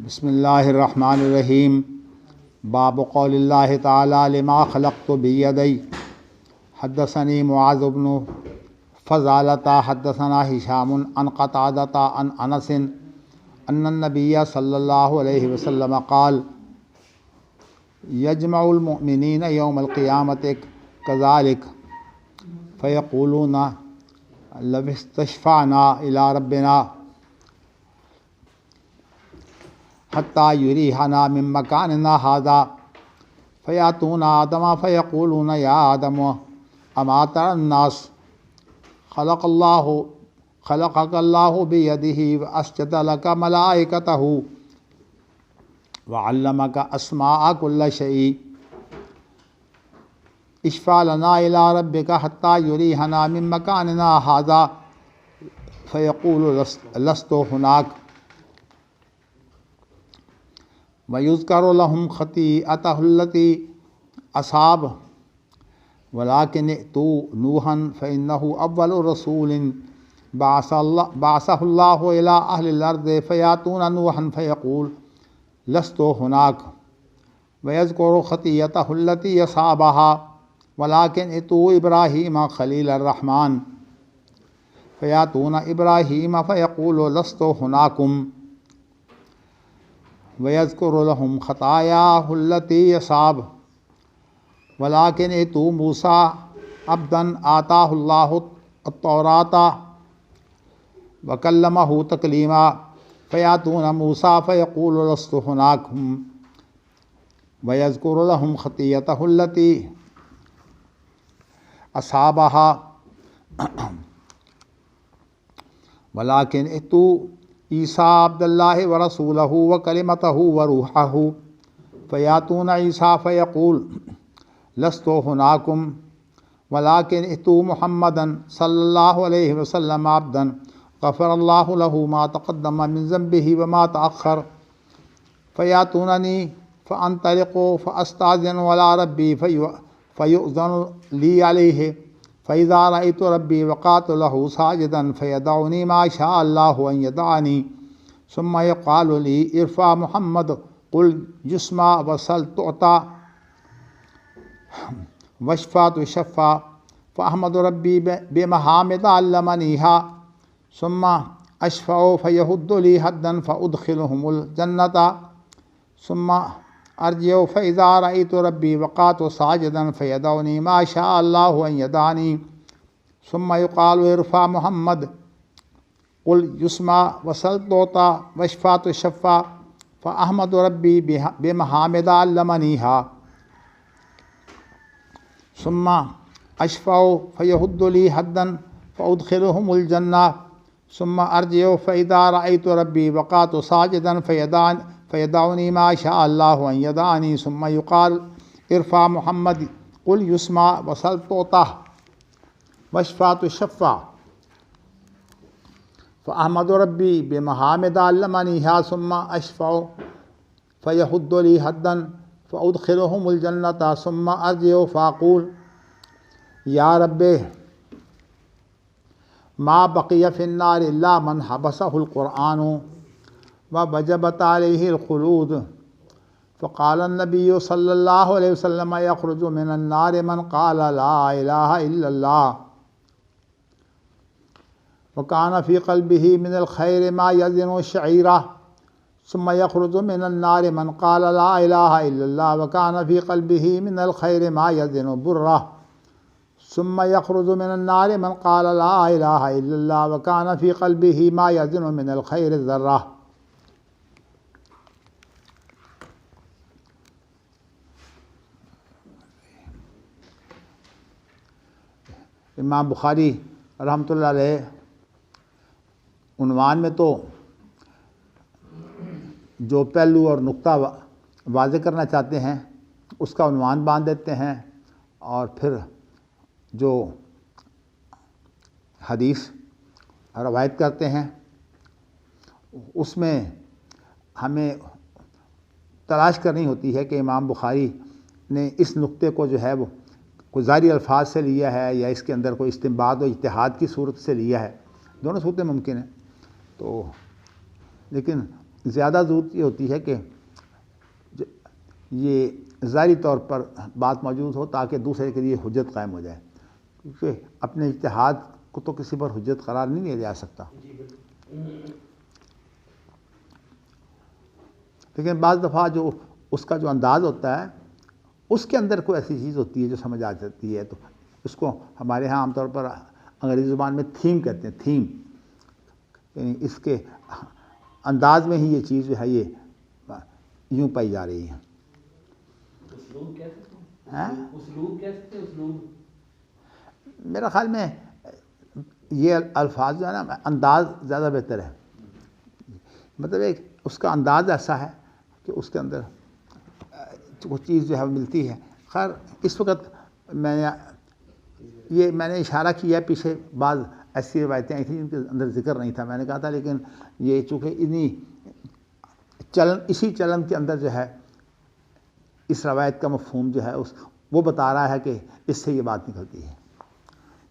بسم اللہ الرحمن الرحیم باب قول اللہ تعالی لما خلقت بیدی حدثنی معاذ بن فضالۃ حدثنا ہشام عن قتادۃ عن انس ان النبی صلی اللہ علیہ وسلم قال یجمع المؤمنین یوم القیامۃ کذالک فیقولون لو استشفعنا الی ربنا حتیٰ یریحنا من مکاننا ھذا فیاتون آدم فیقولون یا آدم اما تری الناس خلقک اللہ بیدہ واسجد لک ملائکتہ وعلمک اسماء کل شیء اشفع لنا الی ربک حتیٰ یریحنا من مکاننا ھذا فیقول لست ہناک وَيُذْكَرُ لَهُمْ خَطِيئَتَهُ الَّتِي أَصَابَ وَلَكِنِ ائْتُوا نُوحًا فَإِنَّهُ أَوَّلُ رَسُولٍ بَعَثَهُ اللَّهُ إِلَىٰ أَهْلِ الْأَرْضِ فَيَأْتُونَ نُوحًا فَيَقُولُ لَسْتُ هُنَاكَ وَيَذْكُرُ خَطِيئَتَهُ الَّتِي أَصَابَهَا وَلَكِنِ ائْتُوا إِبْرَاهِيمَ خَلِيلَ الرَّحْمَٰنِ فَيَأْتُونَ إِبْرَاهِيمَ فَيَقُولُ لَسْتُ هُنَاكُمْ وَيَذْكُرُ لَهُمْ خَطَايَاهُ الَّتِي أَصَابَ وَلَكِنِ ائْتُوا مُوسَىٰ عَبْدًا آتَاهُ اللَّهُ التَّوْرَاةَ وَكَلَّمَهُ تَكْلِيمًا فَيَأْتُونَ مُوسَىٰ فَيَقُولُ لَسْتُ هُنَاكُمْ وَيَذْكُرُ لَهُمْ خَطِيئَتَهُ الَّتِي أَصَابَهَا وَلَكِنِ ائْتُوا عیسیٰ عبد اللہ ورسولہ وکلمتہ وروحہ فیاتون عیسیٰ فیقول لست ہناکم ولکن ائتوا محمدا صلی اللہ علیہ وسلم عبدا غفر اللہ لہ ما تقدم من ذنبہ وما تأخر فیاتوننی فانطلق فاستأذن علی ربی فیؤذن لی علیہ فَإِذَا رَأَيْتُ رَبِّي وَقَعْتُ لَهُ سَاجِدًا فَيَدْعُنِي مَا شَاءَ اللَّهُ أَن يَدْعَنِي ثُمَّ يُقَالُ لِي ارْفَعْ مُحَمَّدٌ قُلْ يُسْمَعْ وَسَلْ تُعْطَىٰ وَاشْفَعْ تُشَفَّعْ فَأَحْمَدُ رَبِّي بِمَحَامِدَ عَلَّمَنِيهَا ثُمَّ أَشْفَعُ فَيَهُدُّ لِي حَدًّا فَأُدْخِلُهُمُ الْجَنَّةَ ثُمَّ أرجع فإذا رأيت ربي وقعت ساجدا فيدعوني ما شاء الله أن يدعني ثم يقال ارفع محمد قل يسمع وسل تعطى واشفع تشفع فأحمد ربي بمحامد علمنيها ثم أشفع فيهد لي حدا فأدخلهم الجنة ثم أرجع فإذا رأيت ربي وقعت ساجدا فيدعوني ما شاء الله أن يدعني ثم يقال ارفع محمد قل يسمع وسل تعطى واشفع تشفع فأحمد ربي بمحامد علمنيها ثم أشفع فيهد لي حدا فأدخلهم الجنة ثم أرجع فأقول يا رب ما بقي في النار إلا من حبسه القرآن ووجبت عليه الخلود فقال النبي صلى الله عليه وسلم يخرج من النار من قال لا إله إلا الله وكان في قلبه من الخير ما يزن الشعيرة ثم يخرج من النار من قال لا إله إلا الله وكان في قلبه من الخير ما يزن برة ثم يخرج من النار من قال لا إله إلا الله وكان في قلبه ما يزن من الخير ذرة. امام بخاری رحمۃ اللہ علیہ عنوان میں تو جو پہلو اور نقطہ واضح کرنا چاہتے ہیں اس کا عنوان باندھ دیتے ہیں اور پھر جو حدیث روایت کرتے ہیں اس میں ہمیں تلاش کرنی ہوتی ہے کہ امام بخاری نے اس نقطے کو جو ہے وہ کوئی ظاہری الفاظ سے لیا ہے یا اس کے اندر کوئی استنباط و اجتہاد کی صورت سے لیا ہے. دونوں صورتیں ممکن ہیں. تو لیکن زیادہ ضرورت یہ ہوتی ہے کہ یہ ظاہری طور پر بات موجود ہو تاکہ دوسرے کے لیے حجت قائم ہو جائے، کیونکہ اپنے اجتہاد کو تو کسی پر حجت قرار نہیں دیا جا سکتا۔ لیکن بعض دفعہ جو اس کا جو انداز ہوتا ہے اس کے اندر کوئی ایسی چیز ہوتی ہے جو سمجھ آ جاتی ہے، تو اس کو ہمارے ہاں عام طور پر انگریزی زبان میں تھیم کہتے ہیں، تھیم، یعنی اس کے انداز میں ہی یہ چیز جو ہے یہ یوں پائی جا رہی ہے۔ میرا خیال میں یہ الفاظ جو ہے نا، انداز زیادہ بہتر ہے، مطلب ایک اس کا انداز ایسا ہے کہ اس کے اندر وہ چیز جو ہے ملتی ہے۔ خیر اس وقت میں نے اشارہ کیا ہے، پیچھے بعض ایسی روایتیں آئی تھیں جن کے اندر ذکر نہیں تھا، میں نے کہا تھا لیکن یہ چونکہ اسی چلن کے اندر جو ہے اس روایت کا مفہوم جو ہے وہ بتا رہا ہے کہ اس سے یہ بات نکلتی ہے۔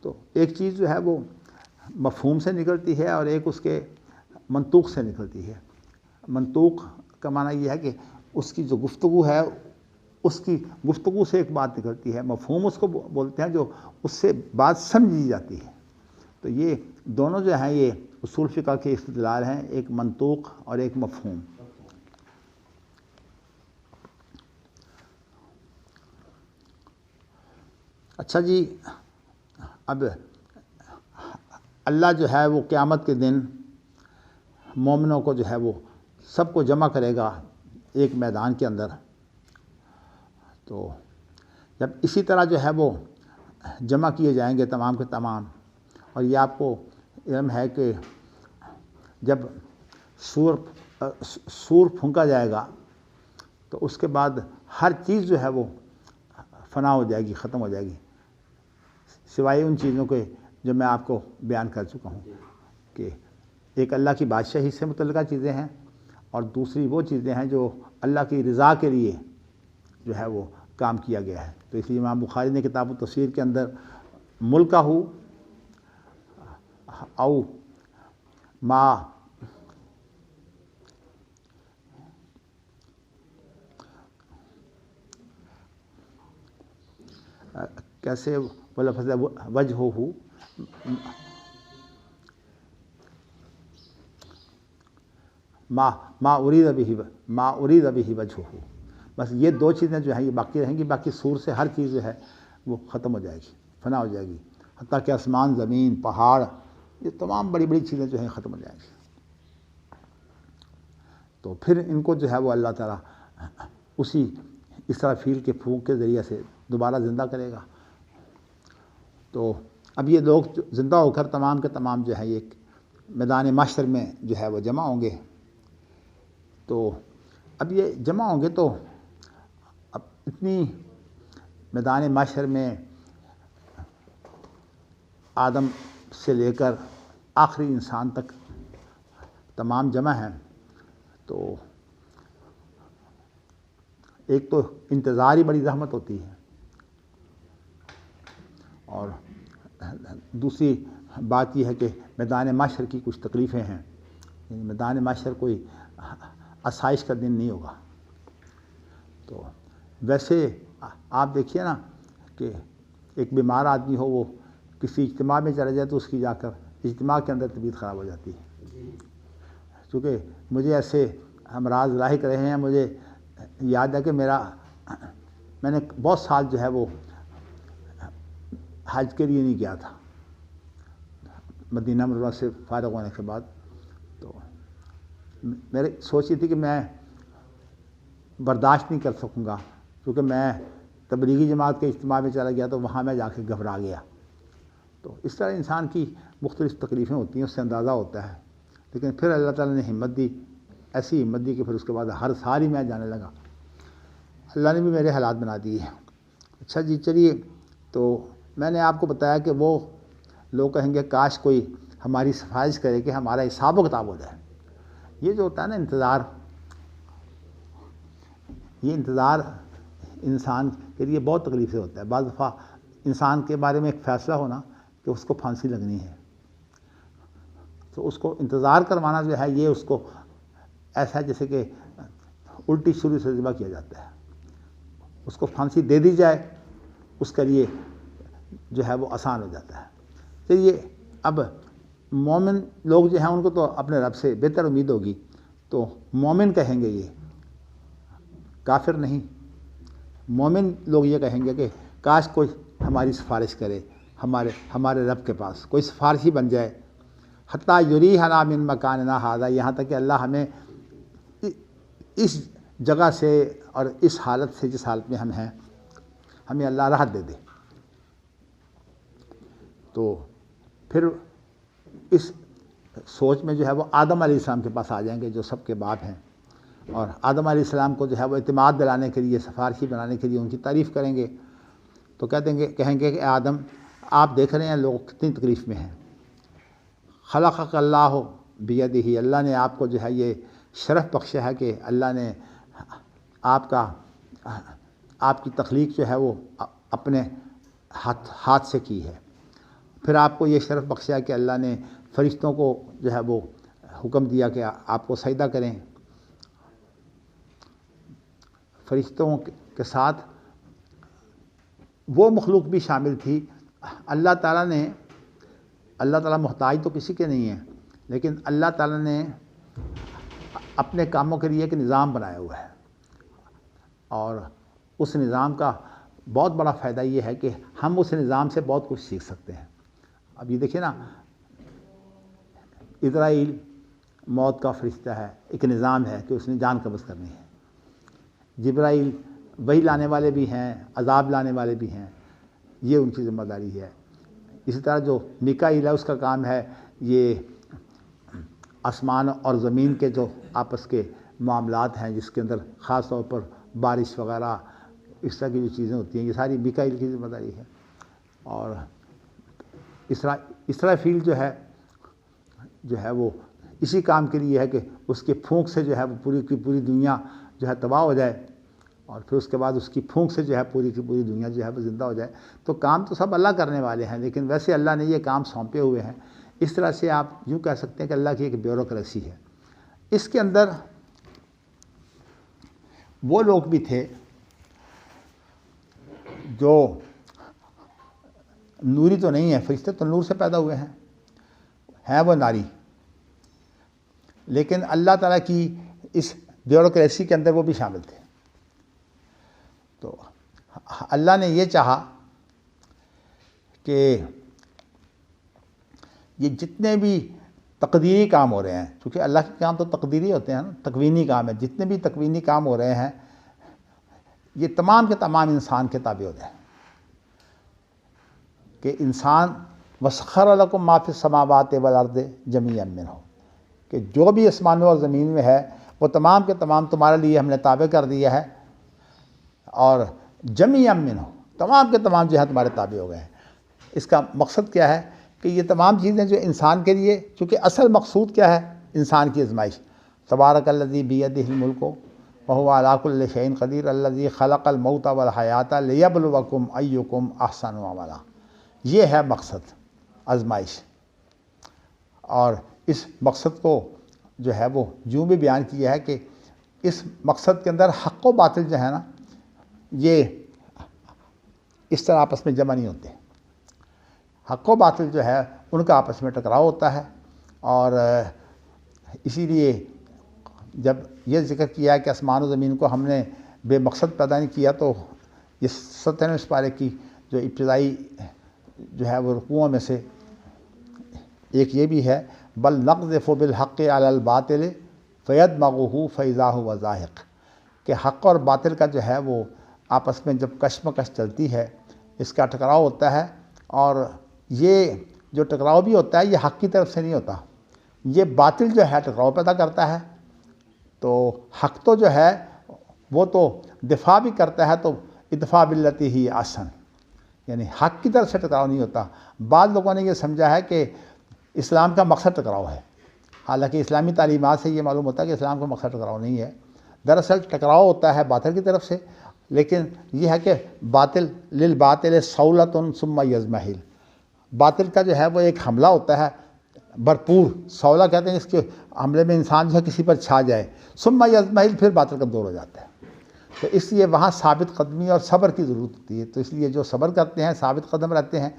تو ایک چیز جو ہے وہ مفہوم سے نکلتی ہے اور ایک اس کے منطوق سے نکلتی ہے۔ منطوق کا معنی یہ ہے کہ اس کی جو گفتگو ہے اس کی گفتگو سے ایک بات نکلتی ہے، مفہوم اس کو بولتے ہیں جو اس سے بات سمجھی جاتی ہے۔ تو یہ دونوں جو ہیں یہ اصول فقہ کے استدلال ہیں، ایک منطوق اور ایک مفہوم۔ اچھا جی، اب اللہ جو ہے وہ قیامت کے دن مومنوں کو جو ہے وہ سب کو جمع کرے گا ایک میدان کے اندر۔ تو جب اسی طرح جو ہے وہ جمع کیے جائیں گے تمام کے تمام، اور یہ آپ کو علم ہے کہ جب سور پھونکا جائے گا تو اس کے بعد ہر چیز جو ہے وہ فنا ہو جائے گی، ختم ہو جائے گی، سوائے ان چیزوں کے جو میں آپ کو بیان کر چکا ہوں کہ ایک اللہ کی بادشاہی سے متعلقہ چیزیں ہیں اور دوسری وہ چیزیں ہیں جو اللہ کی رضا کے لیے جو ہے وہ کام کیا گیا ہے۔ تو اس لیے امام بخاری نے کتاب التفسیر کے اندر ملکہ او ما کیسے وہ لفظ وجہ ہو ما ارید بہ وجہ ہو، بس یہ دو چیزیں جو ہیں یہ باقی رہیں گی، باقی سور سے ہر چیز جو ہے وہ ختم ہو جائے گی، فنا ہو جائے گی، حتیٰ کہ آسمان، زمین، پہاڑ، یہ تمام بڑی بڑی چیزیں جو ہیں ختم ہو جائیں گی۔ تو پھر ان کو جو ہے وہ اللہ تعالیٰ اسی اسرافیل کے پھونک کے ذریعے سے دوبارہ زندہ کرے گا۔ تو اب یہ لوگ زندہ ہو کر تمام کے تمام جو ہے ایک میدان محشر میں جو ہے وہ جمع ہوں گے۔ تو اب یہ جمع ہوں گے تو اب اتنی میدان محشر میں آدم سے لے کر آخری انسان تک تمام جمع ہیں، تو ایک تو انتظار ہی بڑی زحمت ہوتی ہے، اور دوسری بات یہ ہے کہ میدان محشر کی کچھ تکلیفیں ہیں، یعنی میدان محشر کوئی آسائش کا دن نہیں ہوگا۔ تو ویسے آپ دیکھیے نا کہ ایک بیمار آدمی ہو، وہ کسی اجتماع میں چلا جائے تو اس کی جا کر اجتماع کے اندر طبیعت خراب ہو جاتی ہے۔ چونکہ مجھے ایسے امراض لاحق رہے ہیں، مجھے یاد ہے کہ میں نے بہت سال جو ہے وہ حج کے لیے نہیں گیا تھا مدینہ منورہ سے فارغ ہونے کے بعد۔ تو میری سوچ یہ تھی کہ میں برداشت نہیں کر سکوں گا، کیونکہ میں تبلیغی جماعت کے اجتماع میں چلا گیا تو وہاں میں جا کے گھبرا گیا۔ تو اس طرح انسان کی مختلف تکلیفیں ہوتی ہیں، اس سے اندازہ ہوتا ہے، لیکن پھر اللہ تعالیٰ نے ہمت دی، ایسی ہمت دی کہ پھر اس کے بعد ہر سال ہی میں جانے لگا۔ اللہ نے بھی میرے حالات بنا دیے۔ اچھا جی، چلیے، تو میں نے آپ کو بتایا کہ وہ لوگ کہیں گے کاش کوئی ہماری سفارش کرے کہ ہمارا حساب و کتاب ہو جائے۔ یہ جو ہوتا ہے نا انتظار، یہ انتظار انسان کے لیے بہت تکلیف سے ہوتا ہے۔ بعض دفعہ انسان کے بارے میں ایک فیصلہ ہونا کہ اس کو پھانسی لگنی ہے، تو اس کو انتظار کروانا جو ہے یہ اس کو ایسا ہے جیسے کہ الٹی شروع سے ذبح کیا جاتا ہے، اس کو پھانسی دے دی جائے اس کے لیے جو ہے وہ آسان ہو جاتا ہے۔ تو یہ اب مومن لوگ جو ہیں ان کو تو اپنے رب سے بہتر امید ہوگی، تو مومن کہیں گے، یہ کافر نہیں، مومن لوگ یہ کہیں گے کہ کاش کوئی ہماری سفارش کرے، ہمارے رب کے پاس کوئی سفارشی بن جائے، حتیٰ یریحنا من مکاننا ھذا، یہاں تک کہ اللہ ہمیں اس جگہ سے اور اس حالت سے جس حالت میں ہم ہیں ہمیں اللہ راحت دے دے۔ تو پھر اس سوچ میں جو ہے وہ آدم علیہ السلام کے پاس آ جائیں گے جو سب کے باپ ہیں، اور آدم علیہ السلام کو جو ہے وہ اعتماد دلانے کے لیے، سفارشی بنانے کے لیے ان کی تعریف کریں گے۔ تو کہیں گے کہ آدم آپ دیکھ رہے ہیں لوگ کتنی تکلیف میں ہیں، خلقک اللہ بیدہ، اللہ نے آپ کو جو ہے یہ شرف بخشا ہے کہ اللہ نے آپ کی تخلیق جو ہے وہ اپنے ہاتھ سے کی ہے۔ پھر آپ کو یہ شرف بخشا ہے کہ اللہ نے فرشتوں کو جو ہے وہ حکم دیا کہ آپ کو سجدہ کریں۔ فرشتوں کے ساتھ وہ مخلوق بھی شامل تھی۔ اللہ تعالیٰ محتاج تو کسی کے نہیں ہے، لیکن اللہ تعالیٰ نے اپنے کاموں کے لیے ایک نظام بنایا ہوا ہے، اور اس نظام کا بہت بڑا فائدہ یہ ہے کہ ہم اس نظام سے بہت کچھ سیکھ سکتے ہیں۔ اب یہ دیکھیں نا، اسرائیل موت کا فرشتہ ہے، ایک نظام ہے کہ اس نے جان قبض کرنی ہے۔ جبرائیل وحی لانے والے بھی ہیں، عذاب لانے والے بھی ہیں، یہ ان کی ذمہ داری ہے۔ اسی طرح جو میکائیل ہے اس کا کام ہے یہ آسمان اور زمین کے جو آپس کے معاملات ہیں، جس کے اندر خاص طور پر بارش وغیرہ اس طرح کی جو چیزیں ہوتی ہیں، یہ ساری میکائیل کی ذمہ داری ہے۔ اور اسرافیل جو ہے وہ اسی کام کے لیے ہے کہ اس کے پھونک سے جو ہے وہ پوری کی پوری دنیا جو ہے تباہ ہو جائے، اور پھر اس کے بعد اس کی پھونک سے جو ہے پوری کی پوری دنیا جو ہے وہ زندہ ہو جائے۔ تو کام تو سب اللہ کرنے والے ہیں، لیکن ویسے اللہ نے یہ کام سونپے ہوئے ہیں۔ اس طرح سے آپ یوں کہہ سکتے ہیں کہ اللہ کی ایک بیوروکریسی ہے۔ اس کے اندر وہ لوگ بھی تھے جو نوری تو نہیں ہیں، فرشتے تو نور سے پیدا ہوئے ہیں وہ ناری، لیکن اللہ تعالیٰ کی اس بیوروکریسی کے اندر وہ بھی شامل تھے۔ تو اللہ نے یہ چاہا کہ یہ جتنے بھی تقدیری کام ہو رہے ہیں، کیونکہ اللہ کے کام تو تقدیری ہوتے ہیں نا، تکوینی کام ہے، جتنے بھی تکوینی کام ہو رہے ہیں یہ تمام کے تمام انسان کے تابع ہو جائیں، کہ انسان وسخر لکم ما فی السماوات والارض جمیعا منہ، کہ جو بھی آسمانوں اور زمین میں ہے وہ تمام کے تمام تمہارے لیے ہم نے تابع کر دیا ہے، اور جمیعا منہ، تمام کے تمام جو ہے تمہارے تابع ہو گئے ہیں۔ اس کا مقصد کیا ہے کہ یہ تمام چیزیں جو انسان کے لیے، چونکہ اصل مقصود کیا ہے انسان کی آزمائش، تبارک الذی بیدہ الملک وہو علی کل شیء قدیر الذی خلق الموت والحیاۃ لیبلوکم ایکم احسن عملا، یہ ہے مقصد آزمائش۔ اور اس مقصد کو جو ہے وہ یوں بھی بیان کیا ہے کہ اس مقصد کے اندر حق و باطل جو ہے نا، یہ اس طرح آپس میں جمع نہیں ہوتے، حق و باطل جو ہے ان کا آپس میں ٹکراؤ ہوتا ہے۔ اور اسی لیے جب یہ ذکر کیا کہ آسمان و زمین کو ہم نے بے مقصد پیدا نہیں کیا، تو یہ 97 پارے کی جو ابتدائی جو ہے وہ رکوعوں میں سے ایک یہ بھی ہے، بل نقذف بالحق علی الباطل فیدمغہ فاذا ھو زاہق، کہ حق اور باطل کا جو ہے وہ آپس میں جب کشمکش چلتی ہے، اس کا ٹکراؤ ہوتا ہے، اور یہ جو ٹکراؤ بھی ہوتا ہے یہ حق کی طرف سے نہیں ہوتا، یہ باطل جو ہے ٹکراؤ پیدا کرتا ہے۔ تو حق تو جو ہے وہ تو دفاع بھی کرتا ہے، تو ادفع باللتی ہی احسن، یعنی حق کی طرف سے ٹکراؤ نہیں ہوتا۔ بعض لوگوں نے یہ سمجھا ہے کہ اسلام کا مقصد ٹکراؤ ہے، حالانکہ اسلامی تعلیمات سے یہ معلوم ہوتا ہے کہ اسلام کا مقصد ٹکراؤ نہیں ہے، دراصل ٹکراؤ ہوتا ہے باطل کی طرف سے، لیکن یہ ہے کہ باطل للباطل صولۃ ثم یضمحل، باطل کا جو ہے وہ ایک حملہ ہوتا ہے بھرپور، صولہ کہتے ہیں اس کے حملے میں انسان جو ہے کسی پر چھا جائے، ثم یضمحل، پھر باطل کمزور ہو جاتا ہے. تو اس لیے وہاں ثابت قدمی اور صبر کی ضرورت ہوتی ہے. تو اس لیے جو صبر کرتے ہیں، ثابت قدم رہتے ہیں،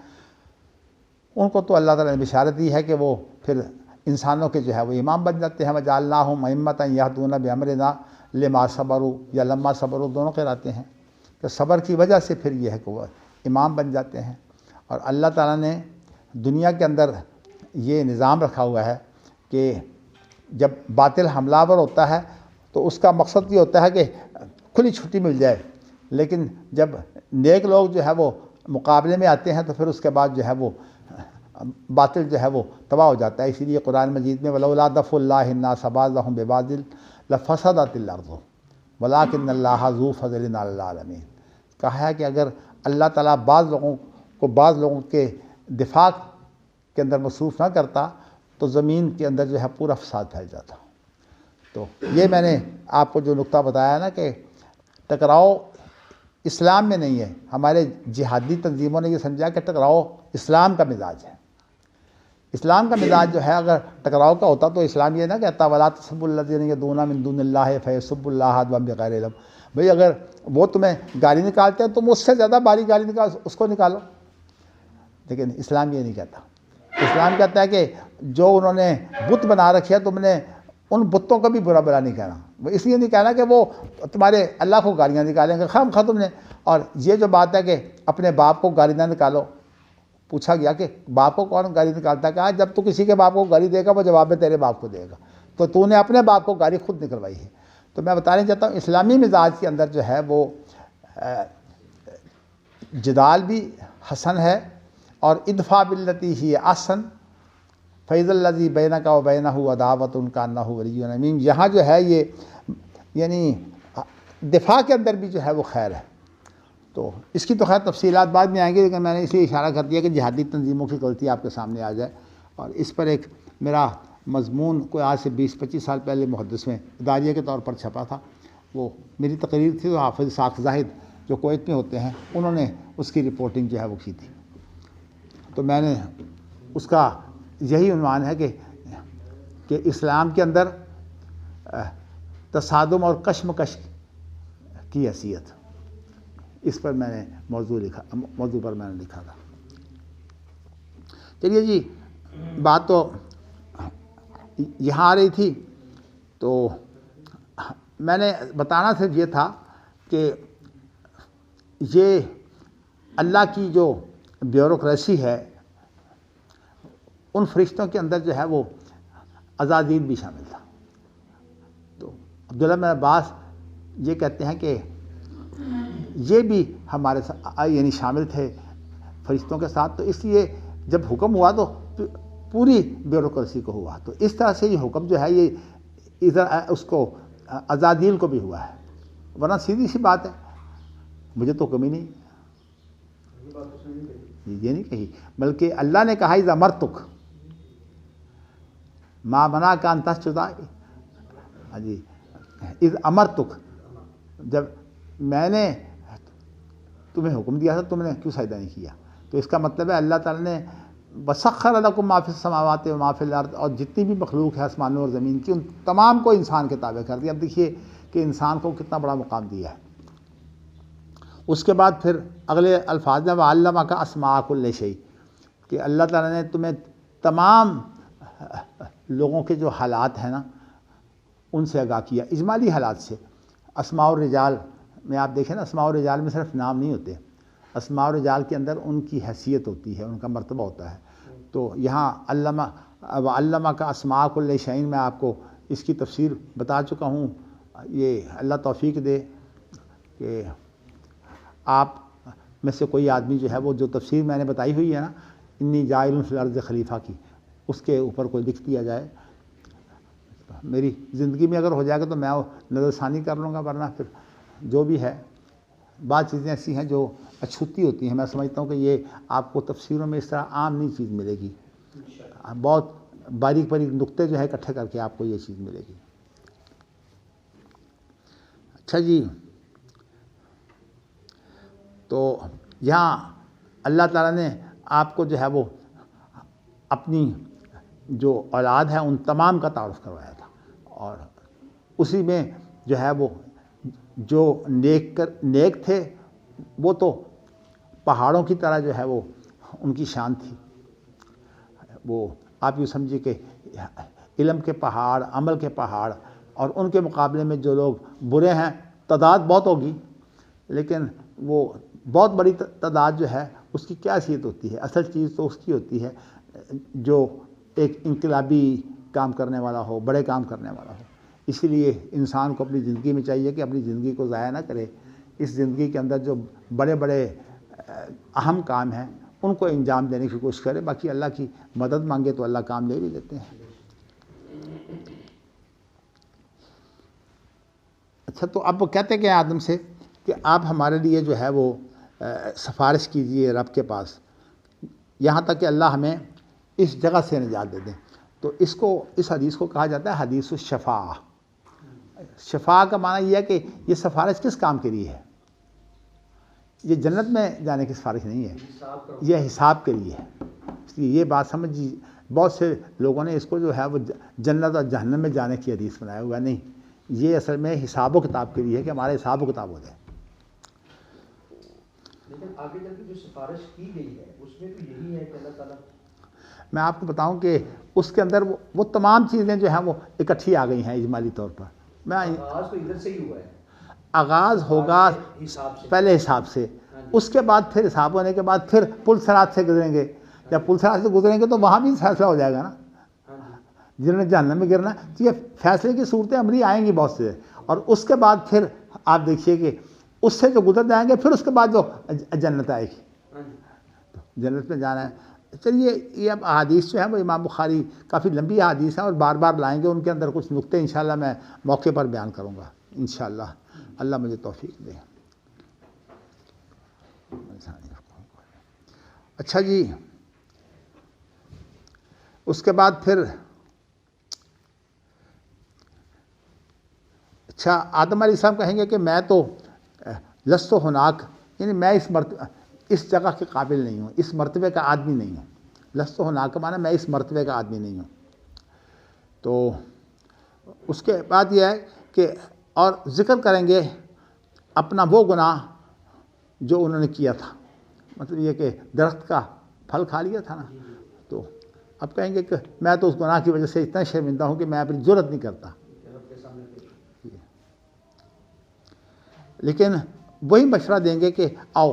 ان کو تو اللہ تعالیٰ نے بشارت دی ہے کہ وہ پھر انسانوں کے جو ہے وہ امام بن جاتے ہیں. وجعلناہم ائمۃ یہدون بامرنا لما صبروا یا لما صبروا، دونوں قراءتیں ہیں کہ صبر کی وجہ سے پھر یہ ہے کہ وہ امام بن جاتے ہیں. اور اللہ تعالیٰ نے دنیا کے اندر یہ نظام رکھا ہوا ہے کہ جب باطل حملہ آور ہوتا ہے تو اس کا مقصد یہ ہوتا ہے کہ کھلی چھٹی مل جائے، لیکن جب نیک لوگ جو ہے وہ مقابلے میں آتے ہیں تو پھر اس کے بعد جو ہے وہ باطل جو ہے وہ تباہ ہو جاتا ہے. اسی لیے قرآن مجید میں وَلَوْلَا دَفْعُ اللَّهِ النَّاسَ بَعْضَهُم بِبَعْضٍ لَفَسَدَتِ الْأَرْضُ وَلَٰكِنَّ اللَّهَ ذُو فَضْلٍ عَلَى الْعَالَمِينَ. کہا ہے کہ اگر اللہ تعالیٰ بعض لوگوں کے دفاع کے اندر مصروف نہ کرتا تو زمین کے اندر جو ہے پورا فساد پھیل جاتا. تو یہ میں نے آپ کو جو نقطہ بتایا نا کہ ٹکراؤ اسلام میں نہیں ہے. ہمارے جہادی تنظیموں نے یہ سمجھا کہ ٹکراؤ اسلام کا مزاج ہے. اسلام کا مزاج جو ہے اگر ٹکراؤ کا ہوتا تو اسلام یہ نہ کہتا وَلَا تَسُبُّوا الَّذِينَ يَدْعُونَ مِن دُونِ اللَّهِ فَيَسُبُّوا اللَّهَ عَدْوًا بِغَيْرِ عِلْمٍ. بھئی اگر وہ تمہیں گالی نکالتے ہیں تم اس سے زیادہ باری گالی نکال اس کو نکالو. لیکن اسلام یہ نہیں کہتا. اسلام کہتا ہے کہ جو انہوں نے بت بنا رکھے تم نے ان بتوں کا بھی برا نہیں کہنا. وہ اس لیے نہیں کہنا کہ وہ تمہارے اللہ کو گالیاں نکالیں گے خام خواہ تم نے. اور یہ جو بات ہے کہ اپنے باپ کو گالی نہ نکالو، پوچھا گیا کہ باپ کو کون گالی نکالتا ہے؟ کہا جب تو کسی کے باپ کو گالی دے گا وہ جواب میں تیرے باپ کو دے گا، تو نے اپنے باپ کو گالی خود نکلوائی ہے. تو میں بتانا چاہتا ہوں اسلامی مزاج کے اندر جو ہے وہ جدال بھی حسن ہے، اور ادفع باللتی ہی احسن فَإِذَا الَّذِي بَيْنَكَ وَبَيْنَهُ عَدَاوَةٌ كَأَنَّهُ وَلِيٌّ حَمِيمٌ. یہاں جو ہے یہ یعنی دفاع کے اندر بھی جو ہے وہ خیر ہے. تو اس کی تو خیر تفصیلات بعد میں آئیں گے، لیکن میں نے اس لیے اشارہ کر دیا کہ جہادی تنظیموں کی غلطی آپ کے سامنے آ جائے. اور اس پر ایک میرا مضمون کوئی آج سے 20-25 سال پہلے محدث میں اداریہ کے طور پر چھپا تھا. وہ میری تقریر تھی، تو حافظ اسحاق زاہد جو کویت میں ہوتے ہیں انہوں نے اس کی رپورٹنگ جو ہے وہ کی تھی. تو میں نے اس کا یہی عنوان ہے کہ اسلام کے اندر تصادم اور کشمکش کی حیثیت، اس پر میں نے موضوع پر میں نے لکھا تھا. چلیے جی، بات تو یہاں آ رہی تھی. تو میں نے بتانا صرف یہ تھا کہ یہ اللہ کی جو بیوروکریسی ہے ان فرشتوں کے اندر جو ہے وہ عزازیل بھی شامل تھا. تو عبداللہ بن عباس یہ کہتے ہیں کہ یہ بھی ہمارے یعنی شامل تھے فرشتوں کے ساتھ. تو اس لیے جب حکم ہوا تو پوری بیوروکریسی کو ہوا. تو اس طرح سے یہ حکم جو ہے یہ ادھر اس کو عزازیل کو بھی ہوا ہے. ورنہ سیدھی سی بات ہے، مجھے تو حکم ہی نہیں، یہ نہیں کہی، بلکہ اللہ نے کہا اذا امرتک ما منعک ان تسجد. جی اذ امرتک، جب میں نے تمہیں حکم دیا تھا تم نے کیوں سجدہ نہیں کیا؟ تو اس کا مطلب ہے اللہ تعالیٰ نے وسخر لکم ما فی السماوات و ما فی الارض، اور جتنی بھی مخلوق ہے آسمانوں اور زمین کی ان تمام کو انسان کے تابع کر دیا. اب دیکھیے کہ انسان کو کتنا بڑا مقام دیا ہے. اس کے بعد پھر اگلے الفاظ میں وَعَلَّمَكَ أَسْمَاءَ كُلِّ شَيْءٍ، کہ اللہ تعالیٰ نے تمہیں تمام لوگوں کے جو حالات ہیں نا ان سے آگاہ کیا، اجمالی حالات سے. اسماء الرجال میں آپ دیکھیں نا، اسماء الرجال میں صرف نام نہیں ہوتے، اسماء الرجال کے اندر ان کی حیثیت ہوتی ہے، ان کا مرتبہ ہوتا ہے. تو یہاں وَعَلَّمَكَ أَسْمَاءَ كُلِّ شَيْءٍ میں آپ کو اس کی تفسیر بتا چکا ہوں. یہ اللہ توفیق دے کہ آپ میں سے کوئی آدمی جو ہے وہ جو تفسیر میں نے بتائی ہوئی ہے نا انی جاعل فی الارض خلیفہ کی، اس کے اوپر کوئی لکھ دیا جائے. میری زندگی میں اگر ہو جائے گا تو میں نظر ثانی کر لوں گا، ورنہ پھر جو بھی ہے بعض چیزیں ایسی ہیں جو اچھوتی ہوتی ہیں. میں سمجھتا ہوں کہ یہ آپ کو تفسیروں میں اس طرح عام نہیں چیز ملے گی، بہت باریک باریک نقطے جو ہے اکٹھے کر کے آپ کو یہ چیز ملے گی. اچھا جی، تو یہاں اللہ تعالیٰ نے آپ کو جو ہے وہ اپنی جو اولاد ہے ان تمام کا تعارف کروایا تھا، اور اسی میں جو ہے وہ جو نیک تھے وہ تو پہاڑوں کی طرح جو ہے وہ ان کی شان تھی. وہ آپ یوں سمجھیے کہ علم کے پہاڑ، عمل کے پہاڑ، اور ان کے مقابلے میں جو لوگ برے ہیں تعداد بہت ہوگی، لیکن وہ بہت بڑی تعداد جو ہے اس کی کیا حیثیت ہوتی ہے؟ اصل چیز تو اس کی ہوتی ہے جو ایک انقلابی کام کرنے والا ہو، بڑے کام کرنے والا ہو. اسی لیے انسان کو اپنی زندگی میں چاہیے کہ اپنی زندگی کو ضائع نہ کرے. اس زندگی کے اندر جو بڑے بڑے اہم کام ہیں ان کو انجام دینے کی کوشش کرے. باقی اللہ کی مدد مانگے تو اللہ کام لے بھی لیتے ہیں. اچھا، تو اب وہ کہتے کہ آدم سے کہ آپ ہمارے لیے جو ہے وہ سفارش کیجئے رب کے پاس، یہاں تک کہ اللہ ہمیں اس جگہ سے نجات دے دیں. تو اس حدیث کو کہا جاتا ہے حدیث الشفاعہ. شفاعہ کا معنی یہ ہے کہ یہ سفارش کس کام کے لیے ہے؟ یہ جنت میں جانے کی سفارش نہیں ہے، یہ حساب کے لیے ہے. اس لیے یہ بات سمجھیے، بہت سے لوگوں نے اس کو جو ہے وہ جنت اور جہنم میں جانے کی حدیث بنایا ہوا. نہیں، یہ اصل میں حساب و کتاب کے لیے ہے کہ ہمارے حساب و کتاب ہو جائے. لیکن آگے جب جو سفارش کی گئی ہے اس میں تو یہی ہے کہ اللہ تعالیٰ، میں آپ کو بتاؤں کہ اس کے اندر وہ تمام چیزیں جو ہیں وہ اکٹھی آ گئی ہیں اجمالی طور پر. آغاز تو ادھر سے ہی ہوا ہے، آغاز ہوگا پہلے حساب سے، اس کے بعد پھر حساب ہونے کے بعد پھر پل صراط سے گزریں گے. جب پل صراط سے گزریں گے تو وہاں بھی فیصلہ ہو جائے گا نا. جنہوں نے جہنم میں گرنا، تو یہ فیصلے کی صورتیں عملی آئیں گی بہت سے. اور اس کے بعد پھر آپ دیکھیے کہ اس سے جو گزر جائیں گے پھر اس کے بعد جو جنت آئے گی، جنت میں جانا ہے. چلیے، یہ اب احادیث جو ہے وہ امام بخاری کافی لمبی احادیث ہیں اور بار بار لائیں گے. ان کے اندر کچھ نقطے انشاءاللہ میں موقع پر بیان کروں گا انشاءاللہ. اللہ مجھے توفیق دے. اچھا جی، اس کے بعد پھر آدم علیہ السلام کہیں گے کہ میں تو لست ہناک، یعنی میں اس جگہ کے قابل نہیں ہوں، اس مرتبے کا آدمی نہیں ہوں. لست ہناک کا معنی میں اس مرتبے کا آدمی نہیں ہوں. تو اس کے بعد یہ ہے کہ اور ذکر کریں گے اپنا وہ گناہ جو انہوں نے کیا تھا. مطلب یہ کہ درخت کا پھل کھا لیا تھا نا، تو اب کہیں گے کہ میں تو اس گناہ کی وجہ سے اتنا شرمندہ ہوں کہ میں اپنی جرت نہیں کرتا. لیکن وہی مشورہ دیں گے کہ آؤ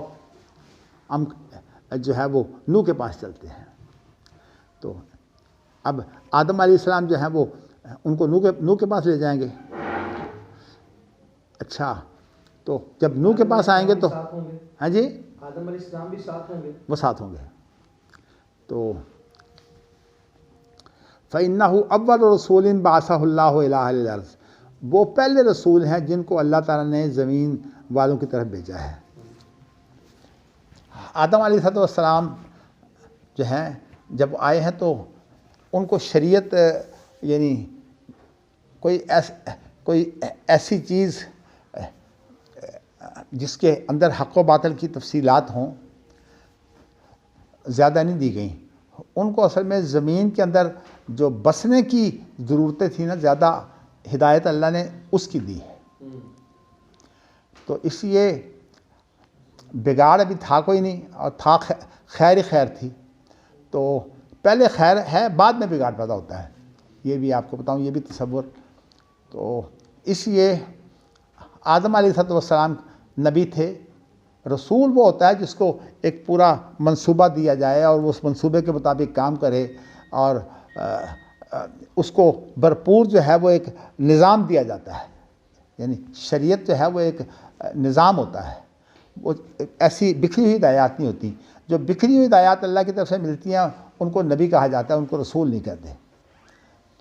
ہم جو ہے وہ نوح کے پاس چلتے ہیں. تو اب آدم علیہ السلام جو ہیں وہ ان کو نوح کے پاس لے جائیں گے. اچھا، تو جب نوح کے پاس آئیں گے تو ہاں جی، آدم علیہ السلام بھی ساتھ ہوں گے، وہ ساتھ ہوں گے. تو فَإِنَّهُ أَوَّلُ رَسُولٍ بَعَثَهُ اللَّهُ إِلَىٰ الْأَرْضِ، وہ پہلے رسول ہیں جن کو اللہ تعالیٰ نے زمین والوں کی طرف بھیجا ہے. آدم علیہ السلام جو ہیں جب آئے ہیں تو ان کو شریعت یعنی کوئی ایسی چیز جس کے اندر حق و باطل کی تفصیلات ہوں زیادہ نہیں دی گئیں. ان کو اصل میں زمین کے اندر جو بسنے کی ضرورتیں تھیں نا، زیادہ ہدایت اللہ نے اس کی دی. تو اس لیے بگاڑ ابھی تھا کوئی نہیں، اور تھا خیر ہی خیر تھی. تو پہلے خیر ہے، بعد میں بگاڑ پیدا ہوتا ہے. یہ بھی آپ کو بتاؤں، یہ بھی تصور. تو اس لیے آدم علیہ السلام نبی تھے. رسول وہ ہوتا ہے جس کو ایک پورا منصوبہ دیا جائے اور وہ اس منصوبے کے مطابق کام کرے، اور اس کو بھرپور جو ہے وہ ایک نظام دیا جاتا ہے. یعنی شریعت جو ہے وہ ایک نظام ہوتا ہے، وہ ایسی بکھری ہوئی ہدایات نہیں ہوتی. جو بکھری ہوئی ہدایات اللہ کی طرف سے ملتی ہیں ان کو نبی کہا جاتا ہے، ان کو رسول نہیں کہتے.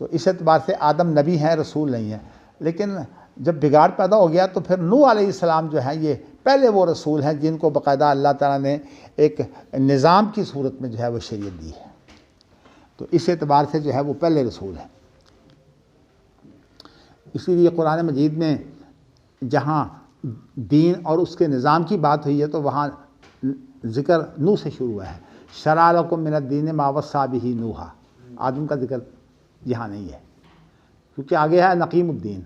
تو اس اعتبار سے آدم نبی ہیں، رسول نہیں ہیں. لیکن جب بگاڑ پیدا ہو گیا تو پھر نوح علیہ السلام جو ہیں یہ پہلے وہ رسول ہیں جن کو باقاعدہ اللہ تعالیٰ نے ایک نظام کی صورت میں جو ہے وہ شریعت دی ہے. تو اس اعتبار سے جو ہے وہ پہلے رسول ہیں. اسی لیے قرآن مجید میں جہاں دین اور اس کے نظام کی بات ہوئی ہے تو وہاں ذکر نوح سے شروع ہوا ہے. شرع لکم من الدین ما وصی بہ نوح، آدم کا ذکر یہاں نہیں ہے، کیونکہ آگے ہے نقیم الدین،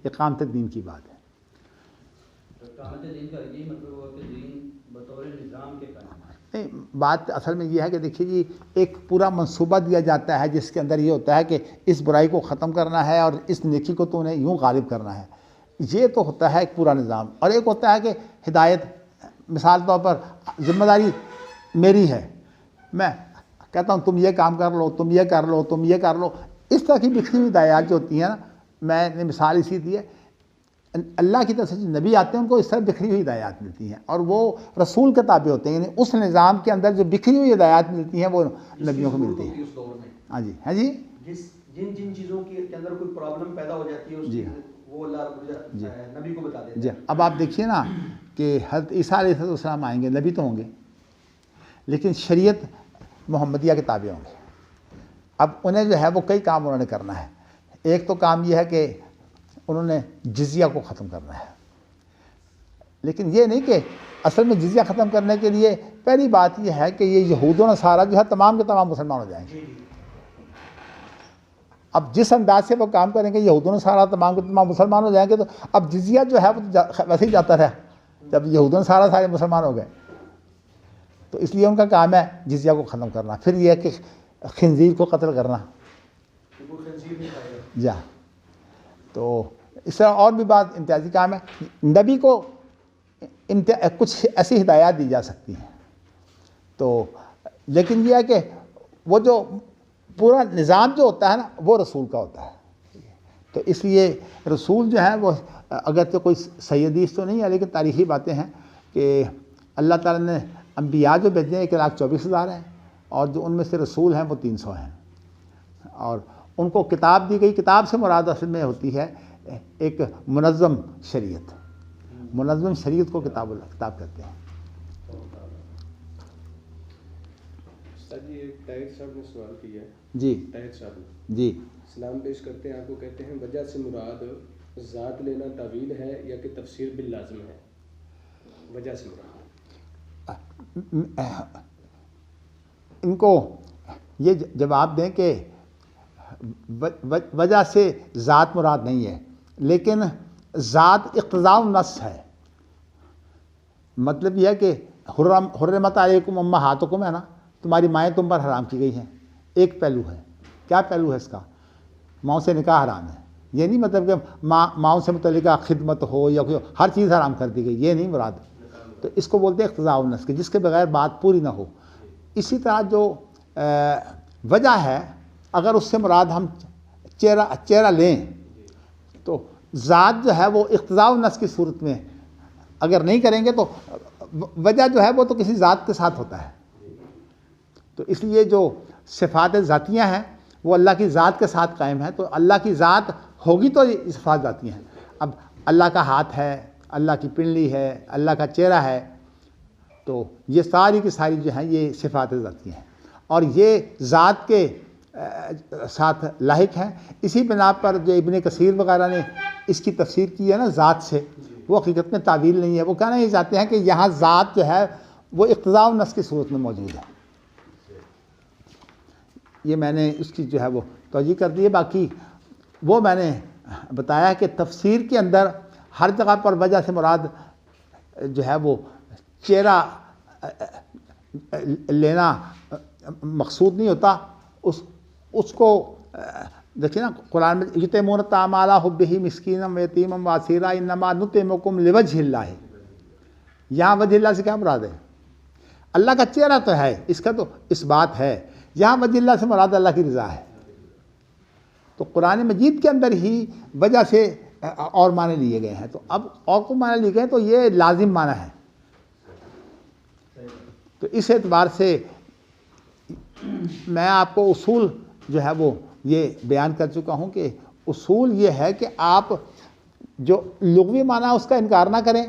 اقامت الدین کی بات ہے۔ اقامت دین کا یہ مطلب ہوا کہ دین بطور نظام کے قائم ہے۔ نہیں، بات اصل میں یہ ہے کہ دیکھیے جی، ایک پورا منصوبہ دیا جاتا ہے جس کے اندر یہ ہوتا ہے کہ اس برائی کو ختم کرنا ہے اور اس نیکی کو تو انہیں یوں غالب کرنا ہے، یہ تو ہوتا ہے ایک پورا نظام۔ اور ایک ہوتا ہے کہ ہدایت، مثال طور پر ذمہ داری میری ہے، میں کہتا ہوں تم یہ کام کر لو، تم یہ کر لو، تم یہ کر لو، اس طرح کی بکھری ہوئی ہدایات جو ہوتی ہیں نا، میں نے مثال اسی دی ہے، اللہ کی طرف سے جو نبی آتے ہیں ان کو اس طرح بکھری ہوئی ہدایات ملتی ہیں، اور وہ رسول کے تابع ہوتے ہیں، یعنی اس نظام کے اندر جو بکھری ہوئی ہدایات ملتی ہیں وہ نبیوں کو ملتی ہیں۔ اس دور میں ہاں جی، ہاں جی، جن چیزوں کے اندر کوئی پرابلم پیدا ہو جاتی ہے اس جی کی وہ اللہ رب العزت نبی کو بتا دیتے جی۔ ہیں۔ اب آپ دیکھیے نا کہ حضرت عیسیٰ علیہ السلام آئیں گے، نبی تو ہوں گے لیکن شریعت محمدیہ کے تابع ہوں گے۔ اب انہیں جو ہے وہ کئی کام انہوں نے کرنا ہے۔ ایک تو کام یہ ہے کہ انہوں نے جزیہ کو ختم کرنا ہے، لیکن یہ نہیں کہ اصل میں جزیہ ختم کرنے کے لیے پہلی بات یہ ہے کہ یہ یہود و نصارہ جو ہے تمام کے تمام مسلمان ہو جائیں گے۔ اب جس انداز سے وہ کام کریں گے یہود و نصارہ تمام کے تمام مسلمان ہو جائیں گے، تو اب جزیہ جو ہے وہ ویسے ہی جاتا رہا جب یہود و نصارہ سارے مسلمان ہو گئے، تو اس لیے ان کا کام ہے جزیہ کو ختم کرنا۔ پھر یہ ہے کہ خنزیر کو قتل کرنا، وہ خنزیر نہیں کھائے گا۔ جا تو اس طرح اور بھی بات امتیازی کام ہے۔ نبی کو کچھ ایسی ہدایات دی جا سکتی ہیں، تو لیکن یہ ہے کہ وہ جو پورا نظام جو ہوتا ہے نا وہ رسول کا ہوتا ہے۔ تو اس لیے رسول جو ہیں وہ اگرچہ کوئی صحیح حدیث تو نہیں ہے لیکن تاریخی باتیں ہیں کہ اللہ تعالیٰ نے انبیاء جو بھیجے ہیں 1,24,000 ہیں، اور جو ان میں سے رسول ہیں وہ 300 ہیں، اور ان کو کتاب دی گئی۔ کتاب سے مراد اصل میں ہوتی ہے ایک منظم شریعت، منظم شریعت کو کتاب کہتے ہیں۔ استاد جی، ایک طاہر صاحب نے سوال کیا ہے۔ جی طاہر صاحب نے جی سلام پیش کرتے ہیں، آپ کو کہتے ہیں وجہ سے مراد ذات لینا تعویل ہے یا کہ تفسیر باللازم ہے؟ وجہ سے مراد ان کو یہ جواب دیں کہ وجہ سے ذات مراد نہیں ہے، لیکن ذات اقتضاء النص ہے۔ مطلب یہ ہے کہ حرمت علیکم امہاتکم ہے نا، تمہاری مائیں تم پر حرام کی گئی ہیں، ایک پہلو ہے۔ کیا پہلو ہے اس کا؟ ماؤں سے نکاح حرام ہے۔ یہ نہیں مطلب کہ ماؤں سے متعلقہ خدمت ہو یا کوئی ہر چیز حرام کر دی گئی، یہ نہیں مراد۔ تو اس کو بولتے ہیں اقتضاء النص، کہ جس کے بغیر بات پوری نہ ہو۔ اسی طرح جو وجہ ہے، اگر اس سے مراد ہم چہرہ لیں تو ذات جو ہے وہ اقتضاء النص کی صورت میں اگر نہیں کریں گے تو وجہ جو ہے وہ تو کسی ذات کے ساتھ ہوتا ہے۔ تو اس لیے جو صفات ذاتیہ ہیں وہ اللہ کی ذات کے ساتھ قائم ہیں، تو اللہ کی ذات ہوگی تو یہ صفات ذاتیہ ہیں۔ اب اللہ کا ہاتھ ہے، اللہ کی پنڈلی ہے، اللہ کا چہرہ ہے، تو یہ ساری کی ساری جو ہیں یہ صفات ذاتیہ ہیں اور یہ ذات کے ساتھ لاحق ہیں۔ اسی بنا پر جو ابن کثیر وغیرہ نے اس کی تفسیر کی ہے نا ذات سے، وہ حقیقت میں تعویل نہیں ہے۔ وہ کہنا یہ چاہتے ہیں کہ یہاں ذات جو ہے وہ اقتضاء النص کی صورت میں موجود ہے۔ یہ میں نے اس کی جو ہے وہ توجہ کر دی ہے۔ باقی وہ میں نے بتایا کہ تفسیر کے اندر ہر جگہ پر وجہ سے مراد جو ہے وہ چہرہ لینا مقصود نہیں ہوتا۔ اس کو دیکھیں نا قرآن میں یطعمون الطعام علی حبہ مسکینا ویتیما واسیرا انما نطعمکم لوجہ اللہ، یہاں وجہ اللہ سے کیا مراد ہے؟ اللہ کا چہرہ تو ہے، اس کا تو اس بات ہے، یہاں وجہ اللہ سے مراد اللہ کی رضا ہے۔ تو قرآن مجید کے اندر ہی وجہ سے اور معنی لیے گئے ہیں، تو اب اور کو معنی لیے گئے ہیں تو یہ لازم معنی ہے۔ تو اس اعتبار سے میں آپ کو اصول جو ہے وہ یہ بیان کر چکا ہوں کہ اصول یہ ہے کہ آپ جو لغوی معنی اس کا انکار نہ کریں